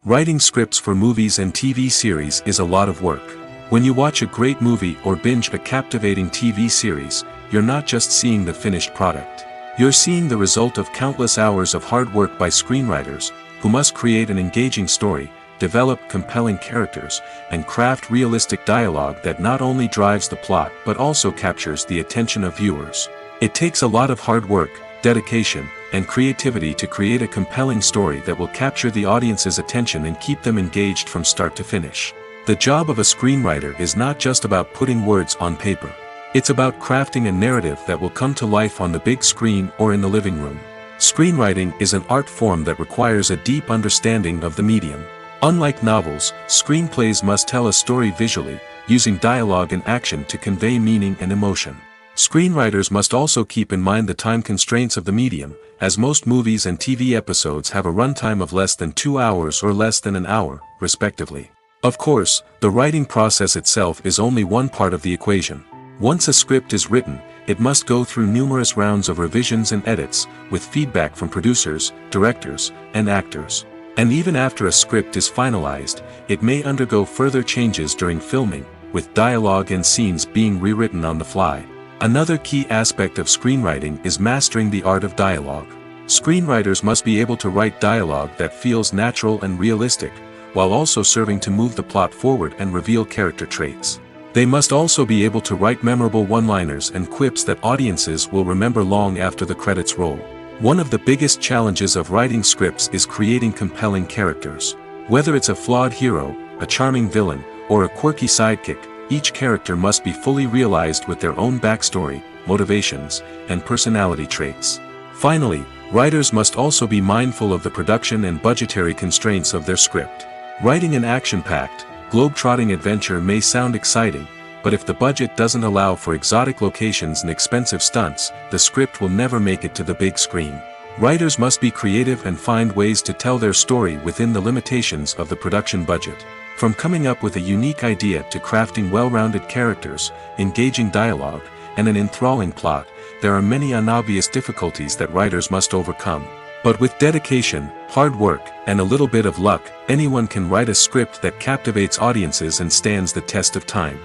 Writing scripts for movies and TV series is a lot of work. When you watch a great movie or binge a captivating TV series, you're not just seeing the finished product. You're seeing the result of countless hours of hard work by screenwriters, who must create an engaging story, develop compelling characters, and craft realistic dialogue that not only drives the plot but also captures the attention of viewers. It takes a lot of hard work, dedication, and creativity to create a compelling story that will capture the audience's attention and keep them engaged from start to finish. The job of a screenwriter is not just about putting words on paper. It's about crafting a narrative that will come to life on the big screen or in the living room. Screenwriting is an art form that requires a deep understanding of the medium. Unlike novels, screenplays must tell a story visually, using dialogue and action to convey meaning and emotion. Screenwriters must also keep in mind the time constraints of the medium, as most movies and TV episodes have a runtime of less than 2 hours or less than an hour, respectively. Of course, the writing process itself is only one part of the equation. Once a script is written, it must go through numerous rounds of revisions and edits, with feedback from producers, directors, and actors. And even after a script is finalized, it may undergo further changes during filming, with dialogue and scenes being rewritten on the fly. Another key aspect of screenwriting is mastering the art of dialogue. Screenwriters must be able to write dialogue that feels natural and realistic, while also serving to move the plot forward and reveal character traits. They must also be able to write memorable one-liners and quips that audiences will remember long after the credits roll. One of the biggest challenges of writing scripts is creating compelling characters. Whether it's a flawed hero, a charming villain, or a quirky sidekick, each character must be fully realized with their own backstory, motivations, and personality traits. Finally, writers must also be mindful of the production and budgetary constraints of their script. Writing an action-packed, globe-trotting adventure may sound exciting, but if the budget doesn't allow for exotic locations and expensive stunts, the script will never make it to the big screen. Writers must be creative and find ways to tell their story within the limitations of the production budget. From coming up with a unique idea to crafting well-rounded characters, engaging dialogue, and an enthralling plot, there are many unobvious difficulties that writers must overcome. But with dedication, hard work, and a little bit of luck, anyone can write a script that captivates audiences and stands the test of time.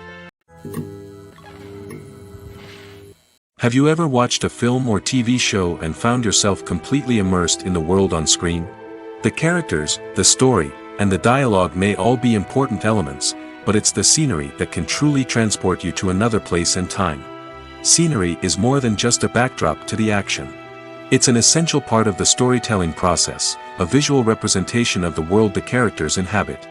Have you ever watched a film or TV show and found yourself completely immersed in the world on screen? The characters, the story, and the dialogue may all be important elements, but it's the scenery that can truly transport you to another place and time. Scenery is more than just a backdrop to the action. It's an essential part of the storytelling process, a visual representation of the world the characters inhabit.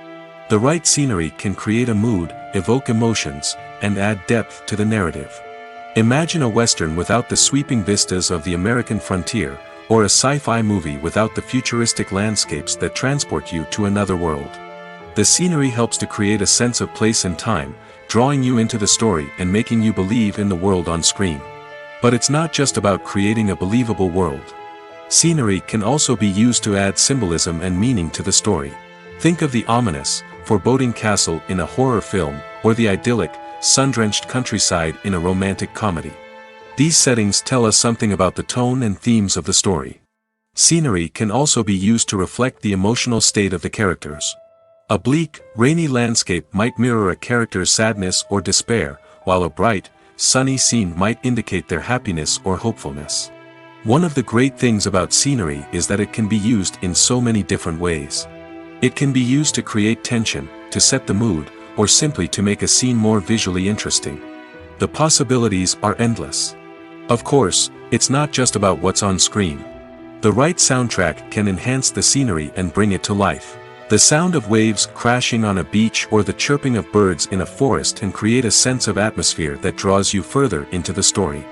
The right scenery can create a mood, evoke emotions, and add depth to the narrative. Imagine a western without the sweeping vistas of the American frontier, or a sci-fi movie without the futuristic landscapes that transport you to another world. The scenery helps to create a sense of place and time, drawing you into the story and making you believe in the world on screen. But it's not just about creating a believable world. Scenery can also be used to add symbolism and meaning to the story. Think of the ominous, foreboding castle in a horror film, or the idyllic, sun-drenched countryside in a romantic comedy. These settings tell us something about the tone and themes of the story. Scenery can also be used to reflect the emotional state of the characters. A bleak, rainy landscape might mirror a character's sadness or despair, while a bright, sunny scene might indicate their happiness or hopefulness. One of the great things about scenery is that it can be used in so many different ways. It can be used to create tension, to set the mood, or simply to make a scene more visually interesting. The possibilities are endless. Of course, it's not just about what's on screen. The right soundtrack can enhance the scenery and bring it to life. The sound of waves crashing on a beach or the chirping of birds in a forest can create a sense of atmosphere that draws you further into the story.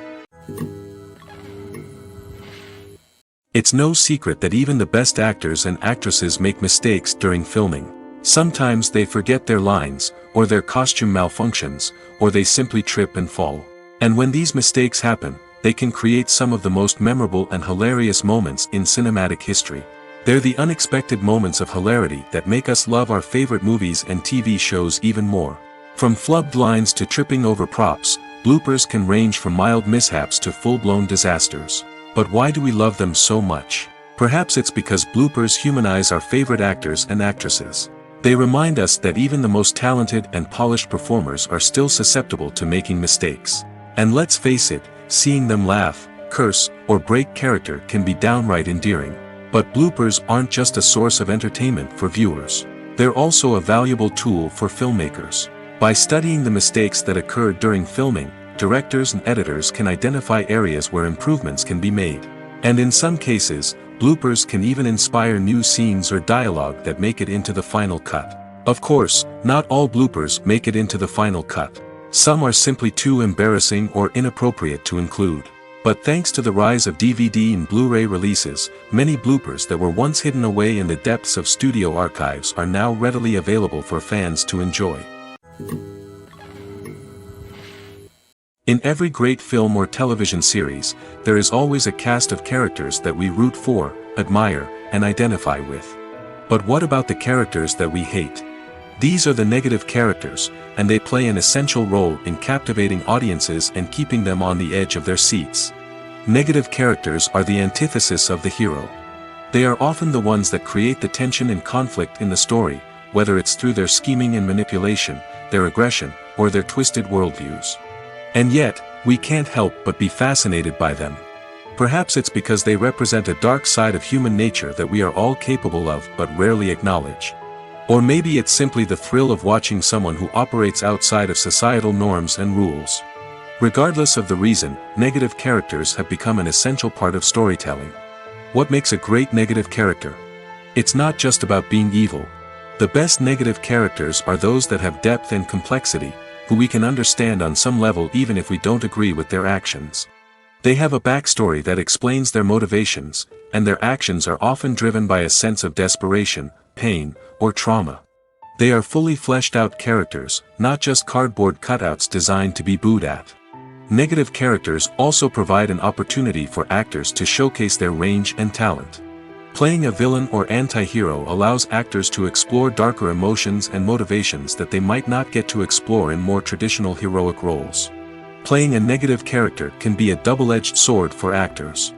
It's no secret that even the best actors and actresses make mistakes during filming. Sometimes they forget their lines, or their costume malfunctions, or they simply trip and fall. And when these mistakes happen, they can create some of the most memorable and hilarious moments in cinematic history. They're the unexpected moments of hilarity that make us love our favorite movies and TV shows even more. From flubbed lines to tripping over props, bloopers can range from mild mishaps to full-blown disasters. But why do we love them so much? Perhaps it's because bloopers humanize our favorite actors and actresses. They remind us that even the most talented and polished performers are still susceptible to making mistakes. And let's face it, seeing them laugh, curse, or break character can be downright endearing. But bloopers aren't just a source of entertainment for viewers. They're also a valuable tool for filmmakers. By studying the mistakes that occurred during filming, directors and editors can identify areas where improvements can be made. And in some cases, bloopers can even inspire new scenes or dialogue that make it into the final cut. Of course, not all bloopers make it into the final cut. Some are simply too embarrassing or inappropriate to include. But thanks to the rise of DVD and Blu-ray releases, many bloopers that were once hidden away in the depths of studio archives are now readily available for fans to enjoy. In every great film or television series, there is always a cast of characters that we root for, admire, and identify with. But what about the characters that we hate? These are the negative characters, and they play an essential role in captivating audiences and keeping them on the edge of their seats. Negative characters are the antithesis of the hero. They are often the ones that create the tension and conflict in the story, whether it's through their scheming and manipulation, their aggression, or their twisted worldviews. And yet, we can't help but be fascinated by them. Perhaps it's because they represent a dark side of human nature that we are all capable of but rarely acknowledge. Or maybe it's simply the thrill of watching someone who operates outside of societal norms and rules. Regardless of the reason, negative characters have become an essential part of storytelling. What makes a great negative character? It's not just about being evil. The best negative characters are those that have depth and complexity, who we can understand on some level even if we don't agree with their actions. They have a backstory that explains their motivations, and their actions are often driven by a sense of desperation, pain, or trauma. They are fully fleshed out characters, not just cardboard cutouts designed to be booed at. Negative characters also provide an opportunity for actors to showcase their range and talent. Playing a villain or anti-hero allows actors to explore darker emotions and motivations that they might not get to explore in more traditional heroic roles. Playing a negative character can be a double-edged sword for actors.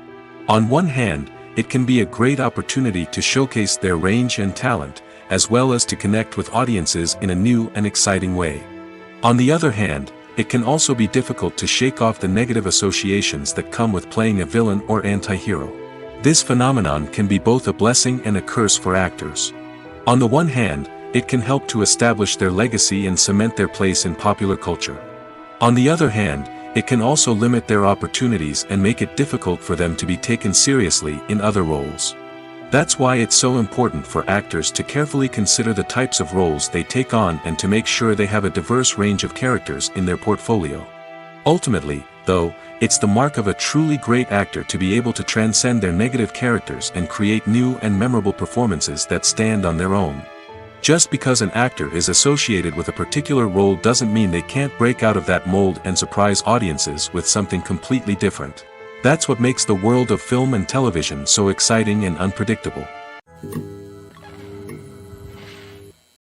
On one hand, it can be a great opportunity to showcase their range and talent, as well as to connect with audiences in a new and exciting way. On the other hand, it can also be difficult to shake off the negative associations that come with playing a villain or anti-hero. This phenomenon can be both a blessing and a curse for actors. On the one hand, it can help to establish their legacy and cement their place in popular culture. On the other hand, it can also limit their opportunities and make it difficult for them to be taken seriously in other roles. That's why it's so important for actors to carefully consider the types of roles they take on and to make sure they have a diverse range of characters in their portfolio. Ultimately, though, it's the mark of a truly great actor to be able to transcend their negative characters and create new and memorable performances that stand on their own. Just because an actor is associated with a particular role doesn't mean they can't break out of that mold and surprise audiences with something completely different. That's what makes the world of film and television so exciting and unpredictable.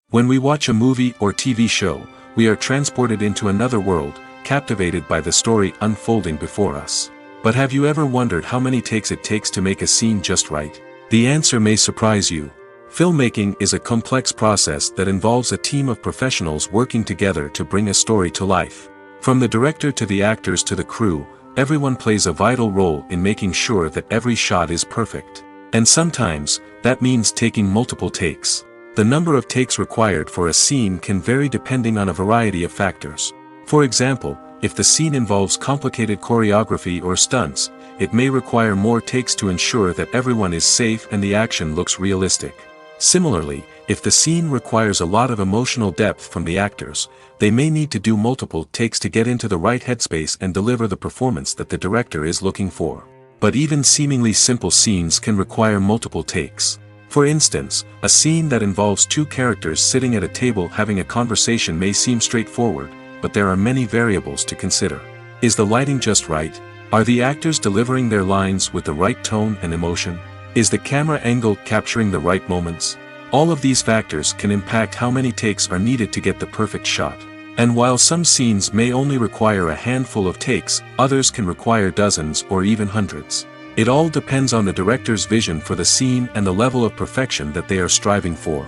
When we watch a movie or TV show, we are transported into another world, captivated by the story unfolding before us. But have you ever wondered how many takes it takes to make a scene just right? The answer may surprise you. Filmmaking is a complex process that involves a team of professionals working together to bring a story to life. From the director to the actors to the crew, everyone plays a vital role in making sure that every shot is perfect. And sometimes, that means taking multiple takes. The number of takes required for a scene can vary depending on a variety of factors. For example, if the scene involves complicated choreography or stunts, it may require more takes to ensure that everyone is safe and the action looks realistic. Similarly, if the scene requires a lot of emotional depth from the actors, they may need to do multiple takes to get into the right headspace and deliver the performance that the director is looking for. But even seemingly simple scenes can require multiple takes. For instance, a scene that involves two characters sitting at a table having a conversation may seem straightforward, but there are many variables to consider. Is the lighting just right? Are the actors delivering their lines with the right tone and emotion? Is the camera angle capturing the right moments? All of these factors can impact how many takes are needed to get the perfect shot. And while some scenes may only require a handful of takes, others can require dozens or even hundreds. It all depends on the director's vision for the scene and the level of perfection that they are striving for.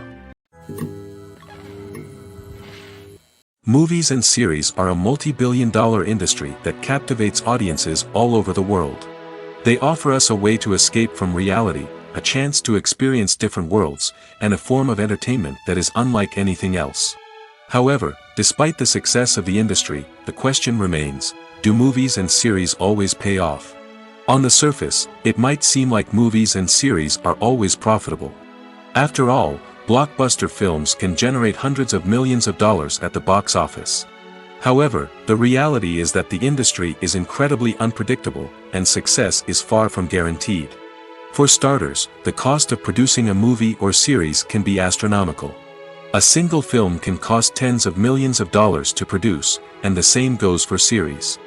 Movies and series are a multi-billion-dollar industry that captivates audiences all over the world. They offer us a way to escape from reality, a chance to experience different worlds, and a form of entertainment that is unlike anything else. However, despite the success of the industry, the question remains, do movies and series always pay off? On the surface, it might seem like movies and series are always profitable. After all, blockbuster films can generate hundreds of millions of dollars at the box office. However, the reality is that the industry is incredibly unpredictable, and success is far from guaranteed. For starters, the cost of producing a movie or series can be astronomical. A single film can cost tens of millions of dollars to produce, and the same goes for series.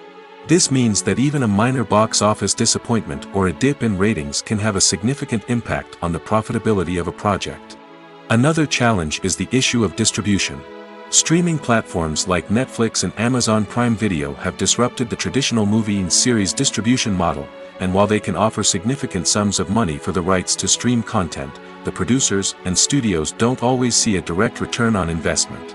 This means that even a minor box office disappointment or a dip in ratings can have a significant impact on the profitability of a project. Another challenge is the issue of distribution. Streaming platforms like Netflix and Amazon Prime Video have disrupted the traditional movie and series distribution model, and while they can offer significant sums of money for the rights to stream content, the producers and studios don't always see a direct return on investment.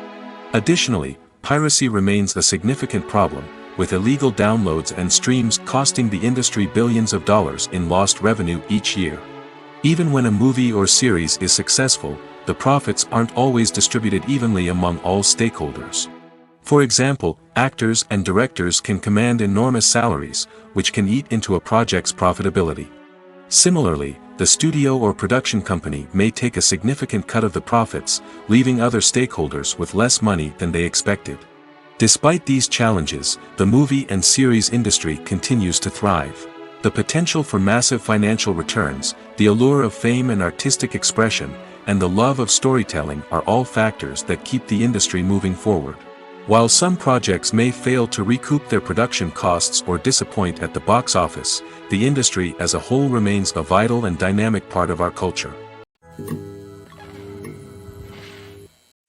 Additionally, piracy remains a significant problem, with illegal downloads and streams costing the industry billions of dollars in lost revenue each year. Even when a movie or series is successful, the profits aren't always distributed evenly among all stakeholders. For example, actors and directors can command enormous salaries, which can eat into a project's profitability. Similarly, the studio or production company may take a significant cut of the profits, leaving other stakeholders with less money than they expected. Despite these challenges, the movie and series industry continues to thrive. The potential for massive financial returns, the allure of fame and artistic expression, and the love of storytelling are all factors that keep the industry moving forward. While some projects may fail to recoup their production costs or disappoint at the box office, the industry as a whole remains a vital and dynamic part of our culture.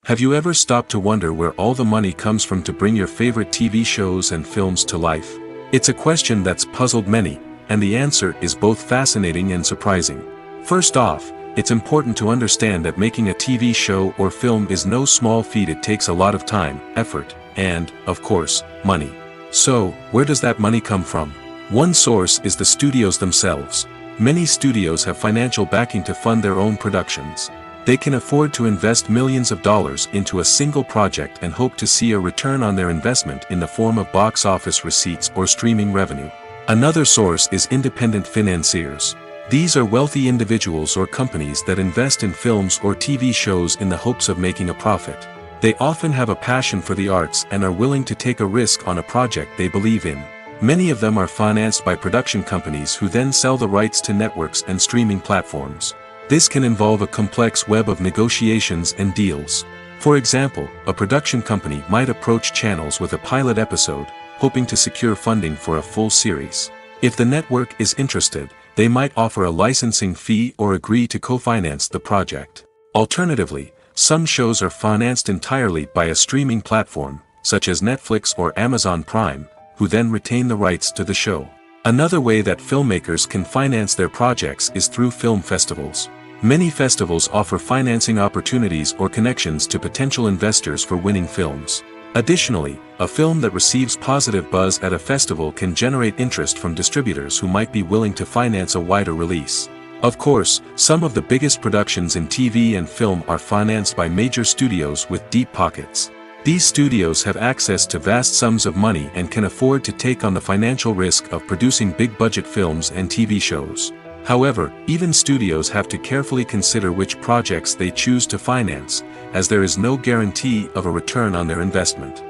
Have you ever stopped to wonder where all the money comes from to bring your favorite TV shows and films to life? It's a question that's puzzled many, and the answer is both fascinating and surprising. First off, it's important to understand that making a TV show or film is no small feat. It takes a lot of time, effort, and, of course, money. So, where does that money come from? One source is the studios themselves. Many studios have financial backing to fund their own productions. They can afford to invest millions of dollars into a single project and hope to see a return on their investment in the form of box office receipts or streaming revenue. Another source is independent financiers. These are wealthy individuals or companies that invest in films or TV shows in the hopes of making a profit. They often have a passion for the arts and are willing to take a risk on a project they believe in. Many of them are financed by production companies who then sell the rights to networks and streaming platforms. This can involve a complex web of negotiations and deals. For example, a production company might approach channels with a pilot episode, hoping to secure funding for a full series. If the network is interested, they might offer a licensing fee or agree to co-finance the project. Alternatively, some shows are financed entirely by a streaming platform, such as Netflix or Amazon Prime, who then retain the rights to the show. Another way that filmmakers can finance their projects is through film festivals. Many festivals offer financing opportunities or connections to potential investors for winning films. Additionally, a film that receives positive buzz at a festival can generate interest from distributors who might be willing to finance a wider release. Of course, some of the biggest productions in TV and film are financed by major studios with deep pockets. These studios have access to vast sums of money and can afford to take on the financial risk of producing big-budget films and TV shows. However, even studios have to carefully consider which projects they choose to finance, as there is no guarantee of a return on their investment.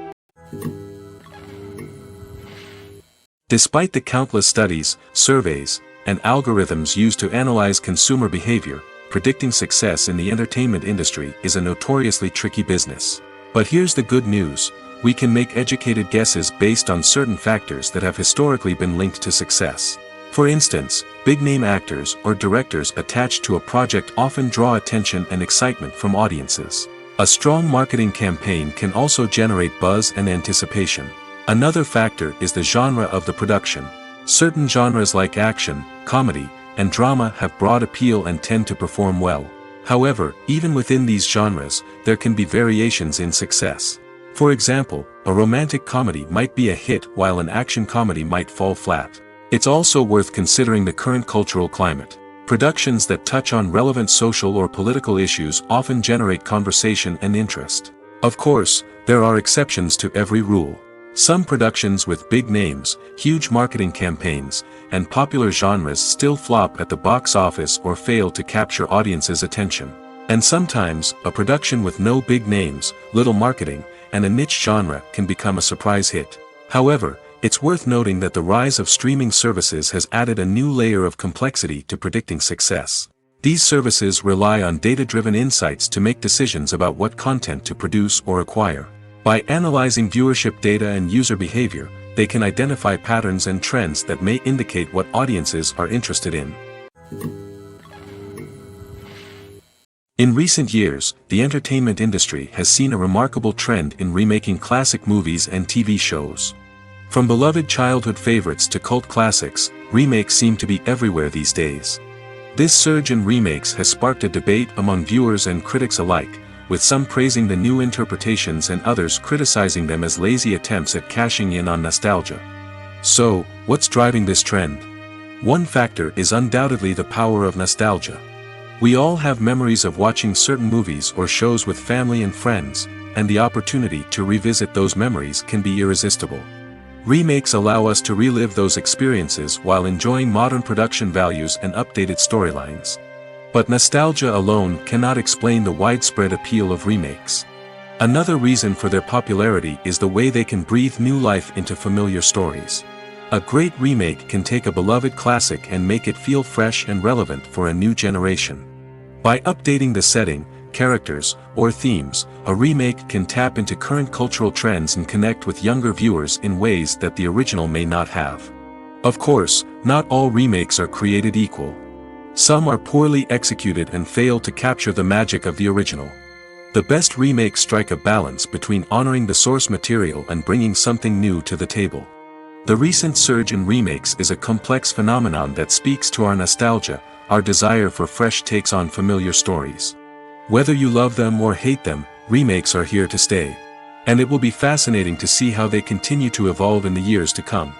Despite the countless studies, surveys, and algorithms used to analyze consumer behavior, predicting success in the entertainment industry is a notoriously tricky business. But here's the good news: we can make educated guesses based on certain factors that have historically been linked to success. For instance, big-name actors or directors attached to a project often draw attention and excitement from audiences. A strong marketing campaign can also generate buzz and anticipation. Another factor is the genre of the production. Certain genres like action, comedy, and drama have broad appeal and tend to perform well. However, even within these genres, there can be variations in success. For example, a romantic comedy might be a hit while an action comedy might fall flat. It's also worth considering the current cultural climate. Productions that touch on relevant social or political issues often generate conversation and interest. Of course, there are exceptions to every rule. Some productions with big names, huge marketing campaigns, and popular genres still flop at the box office or fail to capture audiences' attention. And sometimes, a production with no big names, little marketing, and a niche genre can become a surprise hit. However, it's worth noting that the rise of streaming services has added a new layer of complexity to predicting success. These services rely on data-driven insights to make decisions about what content to produce or acquire. By analyzing viewership data and user behavior, they can identify patterns and trends that may indicate what audiences are interested in. In recent years, the entertainment industry has seen a remarkable trend in remaking classic movies and TV shows. From beloved childhood favorites to cult classics, remakes seem to be everywhere these days. This surge in remakes has sparked a debate among viewers and critics alike, with some praising the new interpretations and others criticizing them as lazy attempts at cashing in on nostalgia. So, what's driving this trend? One factor is undoubtedly the power of nostalgia. We all have memories of watching certain movies or shows with family and friends, and the opportunity to revisit those memories can be irresistible. Remakes allow us to relive those experiences while enjoying modern production values and updated storylines. But nostalgia alone cannot explain the widespread appeal of remakes. Another reason for their popularity is the way they can breathe new life into familiar stories. A great remake can take a beloved classic and make it feel fresh and relevant for a new generation. By updating the setting, characters, or themes, a remake can tap into current cultural trends and connect with younger viewers in ways that the original may not have. Of course, not all remakes are created equal. Some are poorly executed and fail to capture the magic of the original. The best remakes strike a balance between honoring the source material and bringing something new to the table. The recent surge in remakes is a complex phenomenon that speaks to our nostalgia, our desire for fresh takes on familiar stories. Whether you love them or hate them, remakes are here to stay. And it will be fascinating to see how they continue to evolve in the years to come.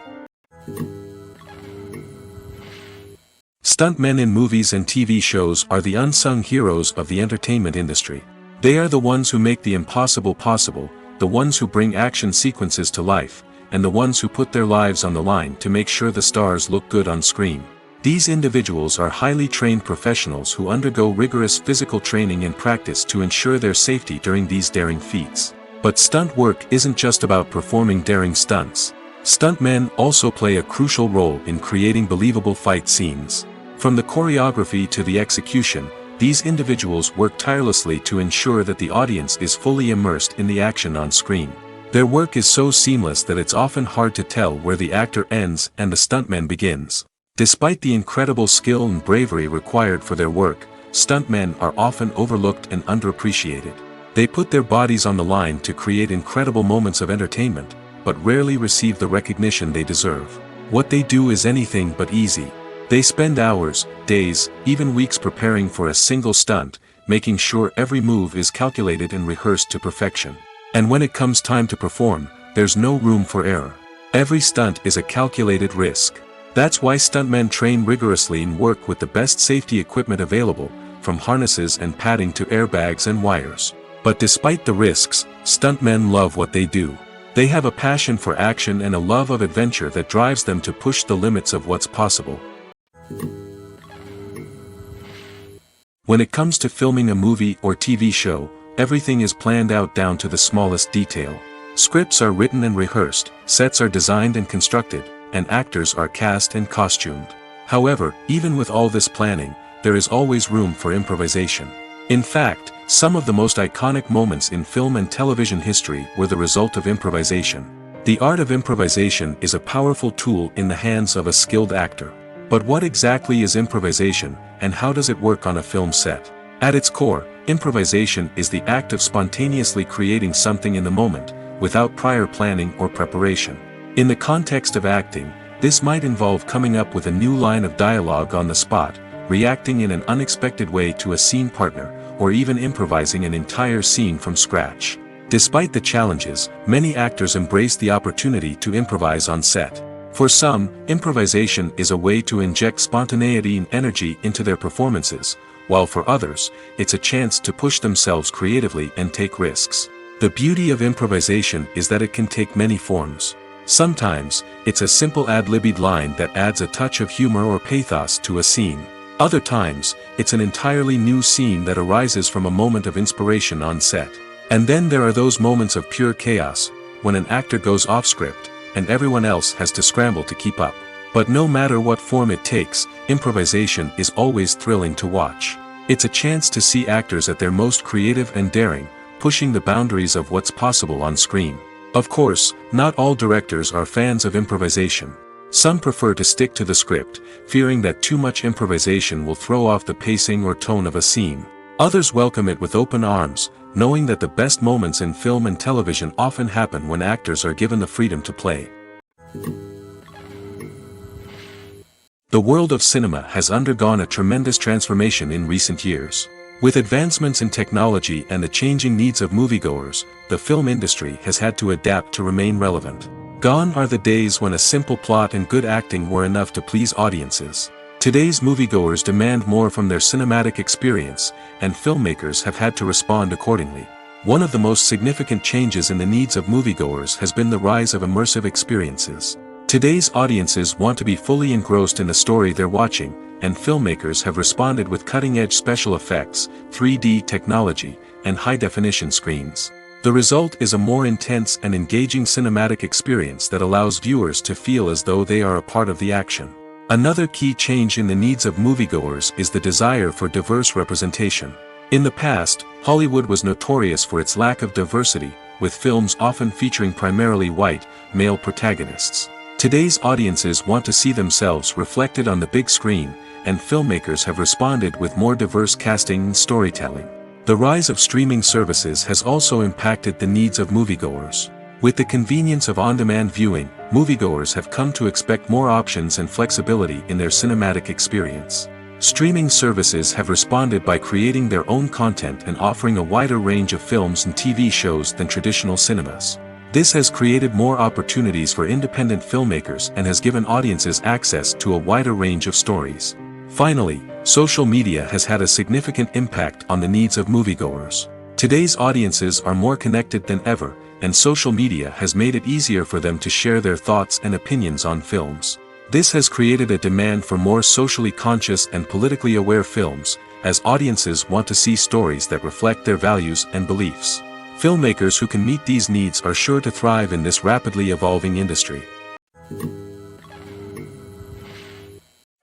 Stuntmen in movies and TV shows are the unsung heroes of the entertainment industry. They are the ones who make the impossible possible, the ones who bring action sequences to life, and the ones who put their lives on the line to make sure the stars look good on screen. These individuals are highly trained professionals who undergo rigorous physical training and practice to ensure their safety during these daring feats. But stunt work isn't just about performing daring stunts. Stuntmen also play a crucial role in creating believable fight scenes. From the choreography to the execution, these individuals work tirelessly to ensure that the audience is fully immersed in the action on screen. Their work is so seamless that it's often hard to tell where the actor ends and the stuntman begins. Despite the incredible skill and bravery required for their work, stuntmen are often overlooked and underappreciated. They put their bodies on the line to create incredible moments of entertainment, but rarely receive the recognition they deserve. What they do is anything but easy. They spend hours, days, even weeks preparing for a single stunt, making sure every move is calculated and rehearsed to perfection. And when it comes time to perform, there's no room for error. Every stunt is a calculated risk. That's why stuntmen train rigorously and work with the best safety equipment available, from harnesses and padding to airbags and wires. But despite the risks, stuntmen love what they do. They have a passion for action and a love of adventure that drives them to push the limits of what's possible. When it comes to filming a movie or TV show, everything is planned out down to the smallest detail. Scripts are written and rehearsed, sets are designed and constructed, and actors are cast and costumed. However, even with all this planning, there is always room for improvisation. In fact, some of the most iconic moments in film and television history were the result of improvisation. The art of improvisation is a powerful tool in the hands of a skilled actor. But what exactly is improvisation, and how does it work on a film set? At its core, improvisation is the act of spontaneously creating something in the moment, without prior planning or preparation. In the context of acting, this might involve coming up with a new line of dialogue on the spot, reacting in an unexpected way to a scene partner, or even improvising an entire scene from scratch. Despite the challenges, many actors embrace the opportunity to improvise on set. For some, improvisation is a way to inject spontaneity and energy into their performances, while for others, it's a chance to push themselves creatively and take risks. The beauty of improvisation is that it can take many forms. Sometimes, it's a simple ad-libbed line that adds a touch of humor or pathos to a scene. Other times, it's an entirely new scene that arises from a moment of inspiration on set. And then there are those moments of pure chaos, when an actor goes off script, and everyone else has to scramble to keep up. But no matter what form it takes, improvisation is always thrilling to watch. It's a chance to see actors at their most creative and daring, pushing the boundaries of what's possible on screen. Of course, not all directors are fans of improvisation. Some prefer to stick to the script, fearing that too much improvisation will throw off the pacing or tone of a scene. Others welcome it with open arms, knowing that the best moments in film and television often happen when actors are given the freedom to play. The world of cinema has undergone a tremendous transformation in recent years. With advancements in technology and the changing needs of moviegoers, the film industry has had to adapt to remain relevant. Gone are the days when a simple plot and good acting were enough to please audiences. Today's moviegoers demand more from their cinematic experience, and filmmakers have had to respond accordingly. One of the most significant changes in the needs of moviegoers has been the rise of immersive experiences. Today's audiences want to be fully engrossed in the story they're watching, and filmmakers have responded with cutting-edge special effects, 3D technology, and high-definition screens. The result is a more intense and engaging cinematic experience that allows viewers to feel as though they are a part of the action. Another key change in the needs of moviegoers is the desire for diverse representation. In the past, Hollywood was notorious for its lack of diversity, with films often featuring primarily white, male protagonists. Today's audiences want to see themselves reflected on the big screen, and filmmakers have responded with more diverse casting and storytelling. The rise of streaming services has also impacted the needs of moviegoers. With the convenience of on-demand viewing, moviegoers have come to expect more options and flexibility in their cinematic experience. Streaming services have responded by creating their own content and offering a wider range of films and TV shows than traditional cinemas. This has created more opportunities for independent filmmakers and has given audiences access to a wider range of stories. Finally, social media has had a significant impact on the needs of moviegoers. Today's audiences are more connected than ever, and social media has made it easier for them to share their thoughts and opinions on films. This has created a demand for more socially conscious and politically aware films, as audiences want to see stories that reflect their values and beliefs. Filmmakers who can meet these needs are sure to thrive in this rapidly evolving industry.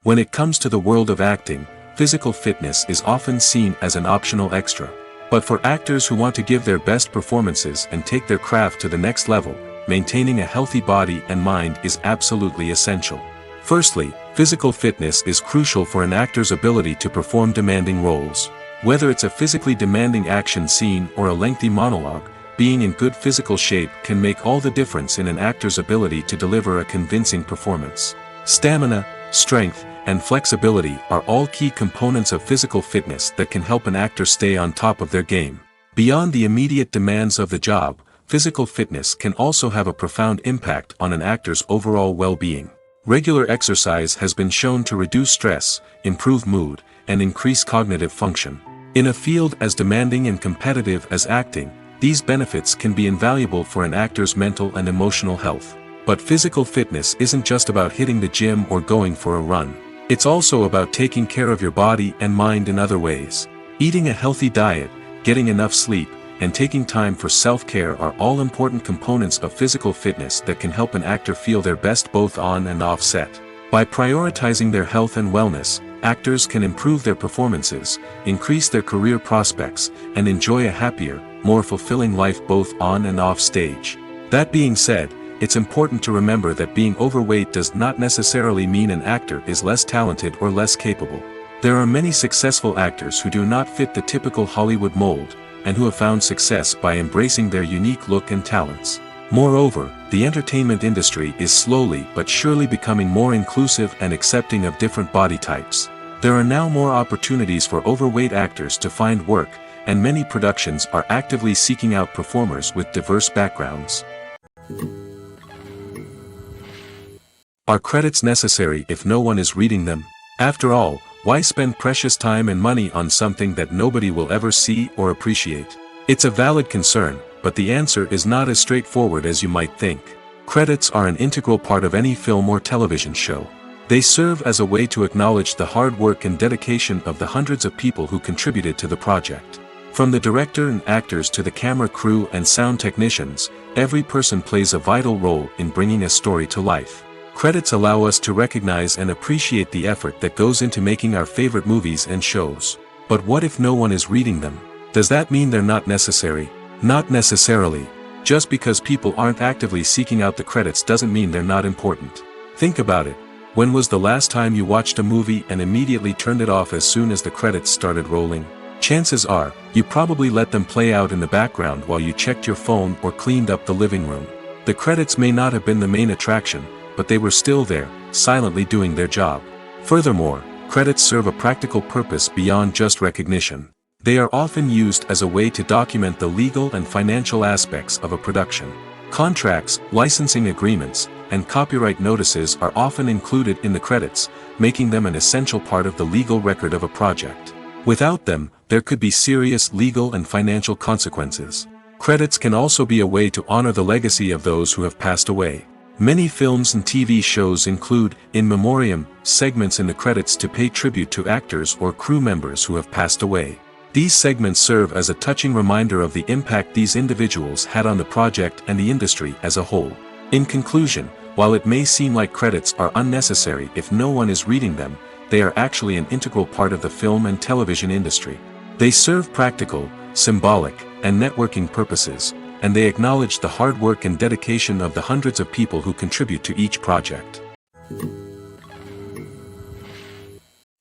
When it comes to the world of acting, physical fitness is often seen as an optional extra. But for actors who want to give their best performances and take their craft to the next level, maintaining a healthy body and mind is absolutely essential. Firstly, physical fitness is crucial for an actor's ability to perform demanding roles. Whether it's a physically demanding action scene or a lengthy monologue, being in good physical shape can make all the difference in an actor's ability to deliver a convincing performance. Stamina, strength, and flexibility are all key components of physical fitness that can help an actor stay on top of their game. Beyond the immediate demands of the job, physical fitness can also have a profound impact on an actor's overall well-being. Regular exercise has been shown to reduce stress, improve mood, and increase cognitive function. In a field as demanding and competitive as acting, these benefits can be invaluable for an actor's mental and emotional health. But physical fitness isn't just about hitting the gym or going for a run. It's also about taking care of your body and mind in other ways. Eating a healthy diet, getting enough sleep, and taking time for self-care are all important components of physical fitness that can help an actor feel their best both on and off set. By prioritizing their health and wellness, actors can improve their performances, increase their career prospects, and enjoy a happier, more fulfilling life both on and off stage. That being said, it's important to remember that being overweight does not necessarily mean an actor is less talented or less capable. There are many successful actors who do not fit the typical Hollywood mold, and who have found success by embracing their unique look and talents. Moreover, the entertainment industry is slowly but surely becoming more inclusive and accepting of different body types. There are now more opportunities for overweight actors to find work, and many productions are actively seeking out performers with diverse backgrounds. Are credits necessary if no one is reading them? After all, why spend precious time and money on something that nobody will ever see or appreciate? It's a valid concern, but the answer is not as straightforward as you might think. Credits are an integral part of any film or television show. They serve as a way to acknowledge the hard work and dedication of the hundreds of people who contributed to the project. From the director and actors to the camera crew and sound technicians, every person plays a vital role in bringing a story to life. Credits allow us to recognize and appreciate the effort that goes into making our favorite movies and shows. But what if no one is reading them? Does that mean they're not necessary? Not necessarily. Just because people aren't actively seeking out the credits doesn't mean they're not important. Think about it. When was the last time you watched a movie and immediately turned it off as soon as the credits started rolling? Chances are, you probably let them play out in the background while you checked your phone or cleaned up the living room. The credits may not have been the main attraction, but they were still there, silently doing their job. Furthermore, credits serve a practical purpose beyond just recognition. They are often used as a way to document the legal and financial aspects of a production. Contracts, licensing agreements, and copyright notices are often included in the credits, making them an essential part of the legal record of a project. Without them, there could be serious legal and financial consequences. Credits can also be a way to honor the legacy of those who have passed away. Many films and TV shows include, in memoriam, segments in the credits to pay tribute to actors or crew members who have passed away. These segments serve as a touching reminder of the impact these individuals had on the project and the industry as a whole. In conclusion, while it may seem like credits are unnecessary if no one is reading them, they are actually an integral part of the film and television industry. They serve practical, symbolic, and networking purposes, and they acknowledge the hard work and dedication of the hundreds of people who contribute to each project.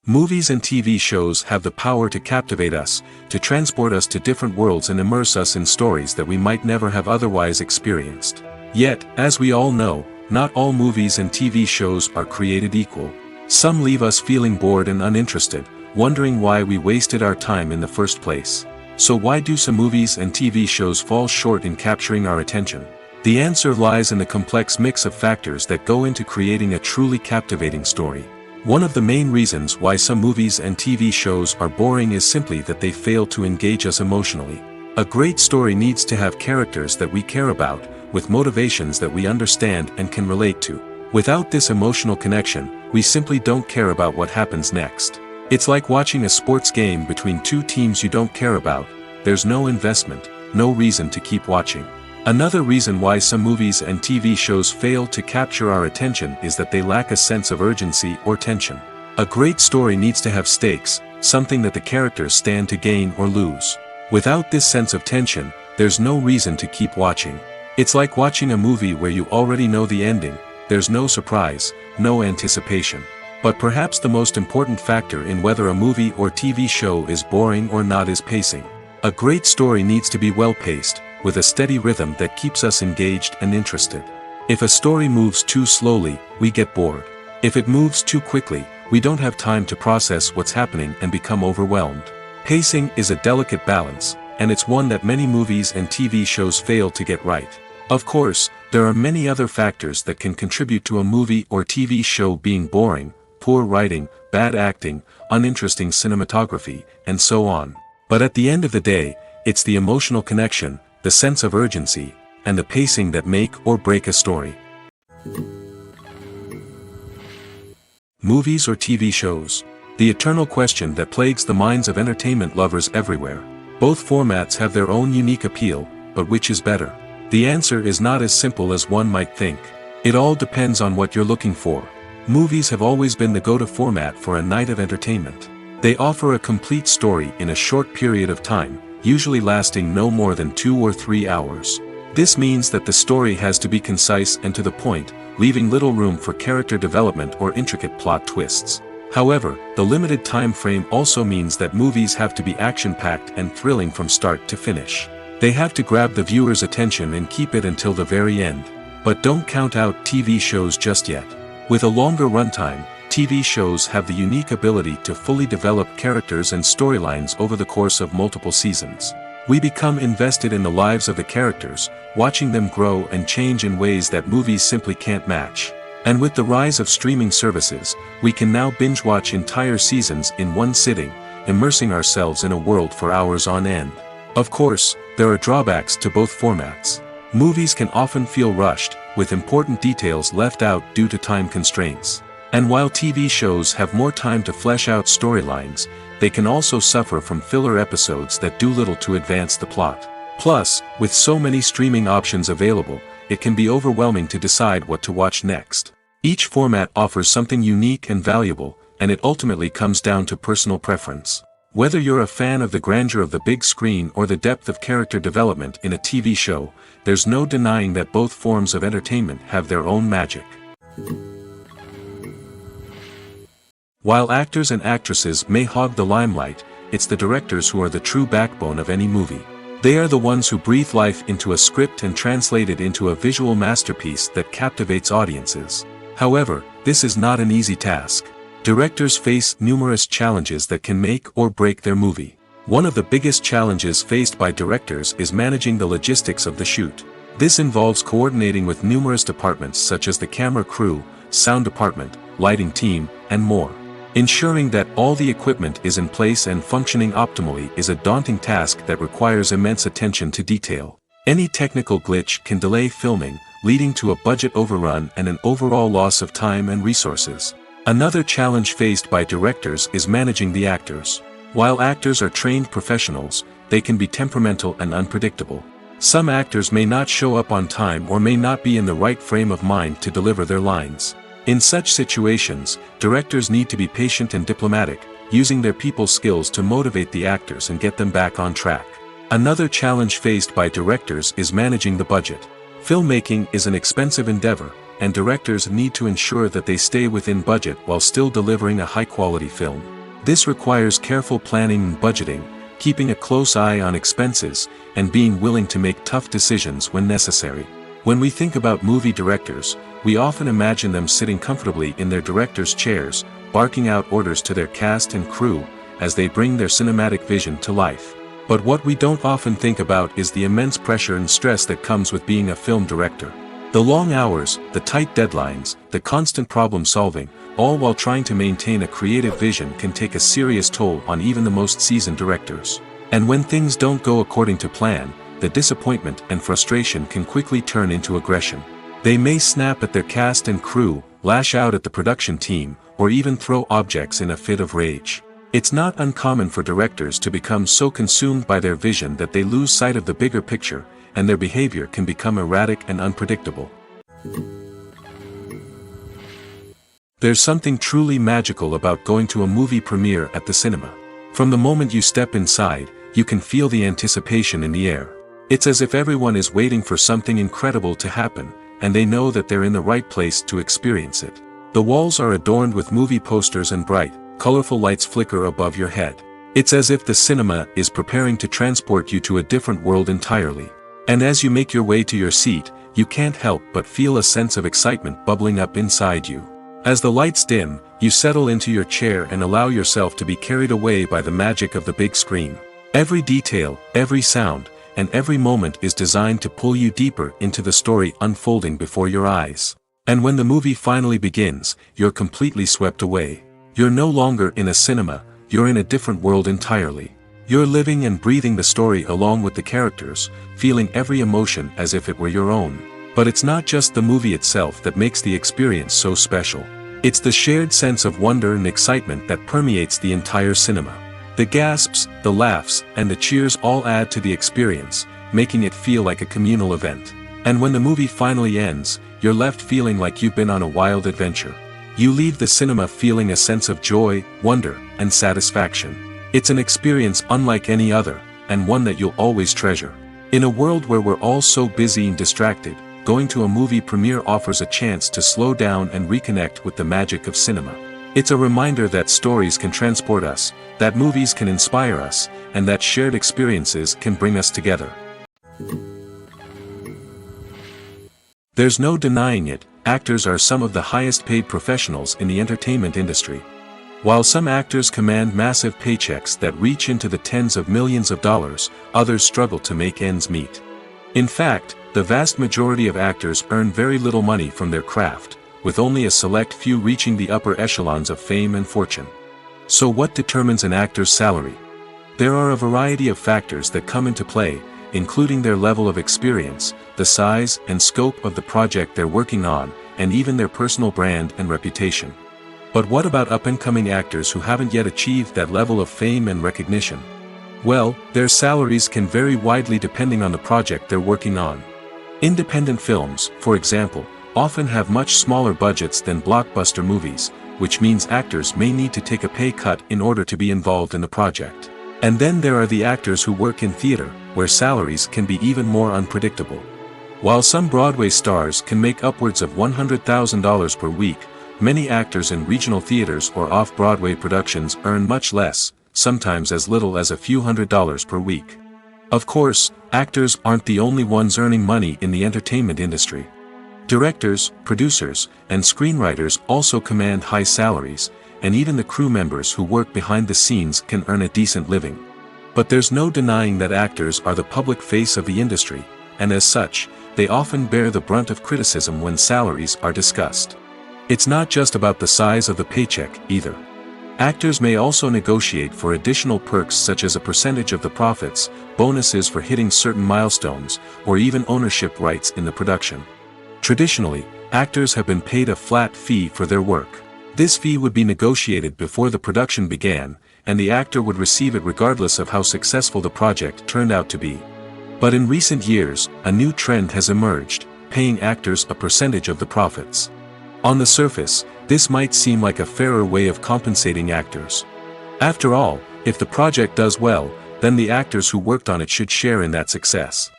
Movies and TV shows have the power to captivate us, to transport us to different worlds and immerse us in stories that we might never have otherwise experienced. Yet, as we all know, not all movies and TV shows are created equal. Some leave us feeling bored and uninterested, wondering why we wasted our time in the first place. So why do some movies and TV shows fall short in capturing our attention? The answer lies in the complex mix of factors that go into creating a truly captivating story. One of the main reasons why some movies and TV shows are boring is simply that they fail to engage us emotionally. A great story needs to have characters that we care about, with motivations that we understand and can relate to. Without this emotional connection, we simply don't care about what happens next. It's like watching a sports game between two teams you don't care about. There's no investment, no reason to keep watching. Another reason why some movies and TV shows fail to capture our attention is that they lack a sense of urgency or tension. A great story needs to have stakes, something that the characters stand to gain or lose. Without this sense of tension, there's no reason to keep watching. It's like watching a movie where you already know the ending. There's no surprise, no anticipation. But perhaps the most important factor in whether a movie or TV show is boring or not is pacing. A great story needs to be well-paced, with a steady rhythm that keeps us engaged and interested. If a story moves too slowly, we get bored. If it moves too quickly, we don't have time to process what's happening and become overwhelmed. Pacing is a delicate balance, and it's one that many movies and TV shows fail to get right. Of course, there are many other factors that can contribute to a movie or TV show being boring: poor writing, bad acting, uninteresting cinematography, and so on. But at the end of the day, it's the emotional connection, the sense of urgency, and the pacing that make or break a story. Movies or TV shows? The eternal question that plagues the minds of entertainment lovers everywhere. Both formats have their own unique appeal, but which is better? The answer is not as simple as one might think. It all depends on what you're looking for. Movies have always been the go-to format for a night of entertainment. They offer a complete story in a short period of time, usually lasting no more than 2 or 3 hours. This means that the story has to be concise and to the point, leaving little room for character development or intricate plot twists. However, the limited time frame also means that movies have to be action-packed and thrilling from start to finish. They have to grab the viewer's attention and keep it until the very end. But don't count out TV shows just yet. With a longer runtime, TV shows have the unique ability to fully develop characters and storylines over the course of multiple seasons. We become invested in the lives of the characters, watching them grow and change in ways that movies simply can't match. And with the rise of streaming services, we can now binge-watch entire seasons in one sitting, immersing ourselves in a world for hours on end. Of course, there are drawbacks to both formats. Movies can often feel rushed, with important details left out due to time constraints. And while TV shows have more time to flesh out storylines, they can also suffer from filler episodes that do little to advance the plot. Plus, with so many streaming options available, it can be overwhelming to decide what to watch next. Each format offers something unique and valuable, and it ultimately comes down to personal preference. Whether you're a fan of the grandeur of the big screen or the depth of character development in a TV show, there's no denying that both forms of entertainment have their own magic. While actors and actresses may hog the limelight, it's the directors who are the true backbone of any movie. They are the ones who breathe life into a script and translate it into a visual masterpiece that captivates audiences. However, this is not an easy task. Directors face numerous challenges that can make or break their movie. One of the biggest challenges faced by directors is managing the logistics of the shoot. This involves coordinating with numerous departments such as the camera crew, sound department, lighting team, and more. Ensuring that all the equipment is in place and functioning optimally is a daunting task that requires immense attention to detail. Any technical glitch can delay filming, leading to a budget overrun and an overall loss of time and resources. Another challenge faced by directors is managing the actors. While actors are trained professionals, they can be temperamental and unpredictable. Some actors may not show up on time or may not be in the right frame of mind to deliver their lines. In such situations, directors need to be patient and diplomatic, using their people skills to motivate the actors and get them back on track. Another challenge faced by directors is managing the budget. Filmmaking is an expensive endeavor, and directors need to ensure that they stay within budget while still delivering a high-quality film. This requires careful planning and budgeting, keeping a close eye on expenses, and being willing to make tough decisions when necessary. When we think about movie directors, we often imagine them sitting comfortably in their director's chairs, barking out orders to their cast and crew, as they bring their cinematic vision to life. But what we don't often think about is the immense pressure and stress that comes with being a film director. The long hours, the tight deadlines, the constant problem solving, all while trying to maintain a creative vision can take a serious toll on even the most seasoned directors. And when things don't go according to plan, the disappointment and frustration can quickly turn into aggression. They may snap at their cast and crew, lash out at the production team, or even throw objects in a fit of rage. It's not uncommon for directors to become so consumed by their vision that they lose sight of the bigger picture, and their behavior can become erratic and unpredictable. There's something truly magical about going to a movie premiere at the cinema. From the moment you step inside, you can feel the anticipation in the air. It's as if everyone is waiting for something incredible to happen, and they know that they're in the right place to experience it. The walls are adorned with movie posters and bright, colorful lights flicker above your head. It's as if the cinema is preparing to transport you to a different world entirely. And as you make your way to your seat, you can't help but feel a sense of excitement bubbling up inside you. As the lights dim, you settle into your chair and allow yourself to be carried away by the magic of the big screen. Every detail, every sound, and every moment is designed to pull you deeper into the story unfolding before your eyes. And when the movie finally begins, you're completely swept away. You're no longer in a cinema, you're in a different world entirely. You're living and breathing the story along with the characters, feeling every emotion as if it were your own. But it's not just the movie itself that makes the experience so special. It's the shared sense of wonder and excitement that permeates the entire cinema. The gasps, the laughs, and the cheers all add to the experience, making it feel like a communal event. And when the movie finally ends, you're left feeling like you've been on a wild adventure. You leave the cinema feeling a sense of joy, wonder, and satisfaction. It's an experience unlike any other, and one that you'll always treasure. In a world where we're all so busy and distracted, going to a movie premiere offers a chance to slow down and reconnect with the magic of cinema. It's a reminder that stories can transport us, that movies can inspire us, and that shared experiences can bring us together. There's no denying it, actors are some of the highest paid professionals in the entertainment industry. While some actors command massive paychecks that reach into the tens of millions of dollars, others struggle to make ends meet. In fact, the vast majority of actors earn very little money from their craft, with only a select few reaching the upper echelons of fame and fortune. So what determines an actor's salary? There are a variety of factors that come into play, including their level of experience, the size and scope of the project they're working on, and even their personal brand and reputation. But what about up-and-coming actors who haven't yet achieved that level of fame and recognition? Well, their salaries can vary widely depending on the project they're working on. Independent films, for example, often have much smaller budgets than blockbuster movies, which means actors may need to take a pay cut in order to be involved in the project. And then there are the actors who work in theater, where salaries can be even more unpredictable. While some Broadway stars can make upwards of $100,000 per week, many actors in regional theaters or off-Broadway productions earn much less, sometimes as little as a few $100s per week. Of course, actors aren't the only ones earning money in the entertainment industry. Directors, producers, and screenwriters also command high salaries, and even the crew members who work behind the scenes can earn a decent living. But there's no denying that actors are the public face of the industry, and as such, they often bear the brunt of criticism when salaries are discussed. It's not just about the size of the paycheck, either. Actors may also negotiate for additional perks such as a percentage of the profits, bonuses for hitting certain milestones, or even ownership rights in the production. Traditionally, actors have been paid a flat fee for their work. This fee would be negotiated before the production began, and the actor would receive it regardless of how successful the project turned out to be. But in recent years, a new trend has emerged, paying actors a percentage of the profits. On the surface, this might seem like a fairer way of compensating actors. After all, if the project does well, then the actors who worked on it should share in that success.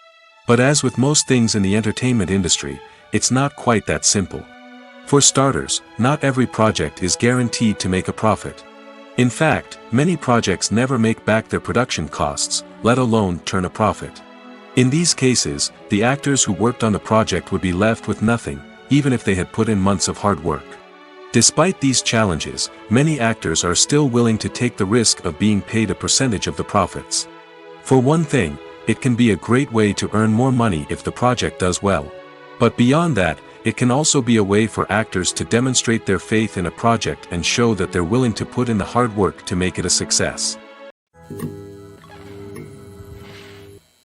But as with most things in the entertainment industry, it's not quite that simple. For starters, not every project is guaranteed to make a profit. In fact, many projects never make back their production costs, let alone turn a profit. In these cases, the actors who worked on the project would be left with nothing, even if they had put in months of hard work. Despite these challenges, many actors are still willing to take the risk of being paid a percentage of the profits. For one thing, it can be a great way to earn more money if the project does well. But beyond that, it can also be a way for actors to demonstrate their faith in a project and show that they're willing to put in the hard work to make it a success.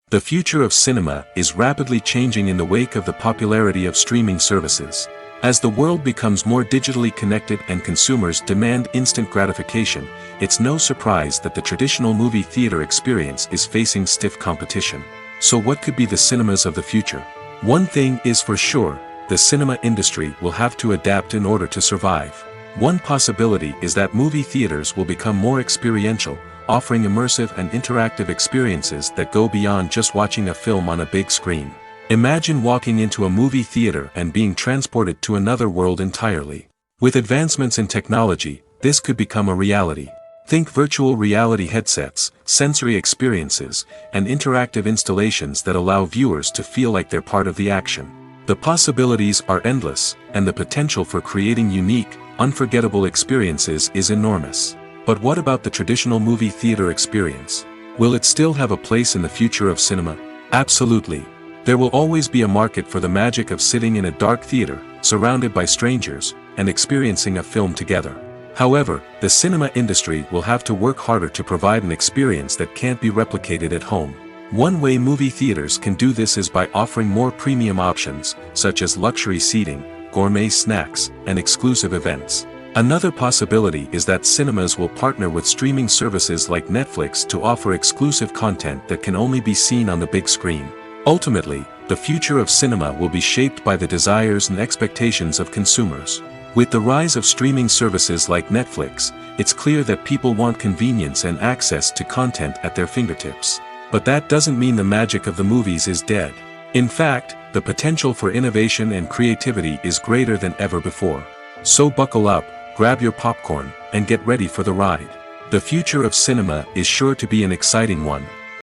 The future of cinema is rapidly changing in the wake of the popularity of streaming services. As the world becomes more digitally connected and consumers demand instant gratification, it's no surprise that the traditional movie theater experience is facing stiff competition. So what could be the cinemas of the future? One thing is for sure, the cinema industry will have to adapt in order to survive. One possibility is that movie theaters will become more experiential, offering immersive and interactive experiences that go beyond just watching a film on a big screen. Imagine walking into a movie theater and being transported to another world entirely. With advancements in technology, this could become a reality. Think virtual reality headsets, sensory experiences, and interactive installations that allow viewers to feel like they're part of the action. The possibilities are endless, and the potential for creating unique, unforgettable experiences is enormous. But what about the traditional movie theater experience? Will it still have a place in the future of cinema? Absolutely. There will always be a market for the magic of sitting in a dark theater, surrounded by strangers, and experiencing a film together. However, the cinema industry will have to work harder to provide an experience that can't be replicated at home. One way movie theaters can do this is by offering more premium options, such as luxury seating, gourmet snacks, and exclusive events. Another possibility is that cinemas will partner with streaming services like Netflix to offer exclusive content that can only be seen on the big screen. Ultimately, the future of cinema will be shaped by the desires and expectations of consumers. With the rise of streaming services like Netflix, it's clear that people want convenience and access to content at their fingertips. But that doesn't mean the magic of the movies is dead. In fact, the potential for innovation and creativity is greater than ever before. So buckle up, grab your popcorn, and get ready for the ride. The future of cinema is sure to be an exciting one.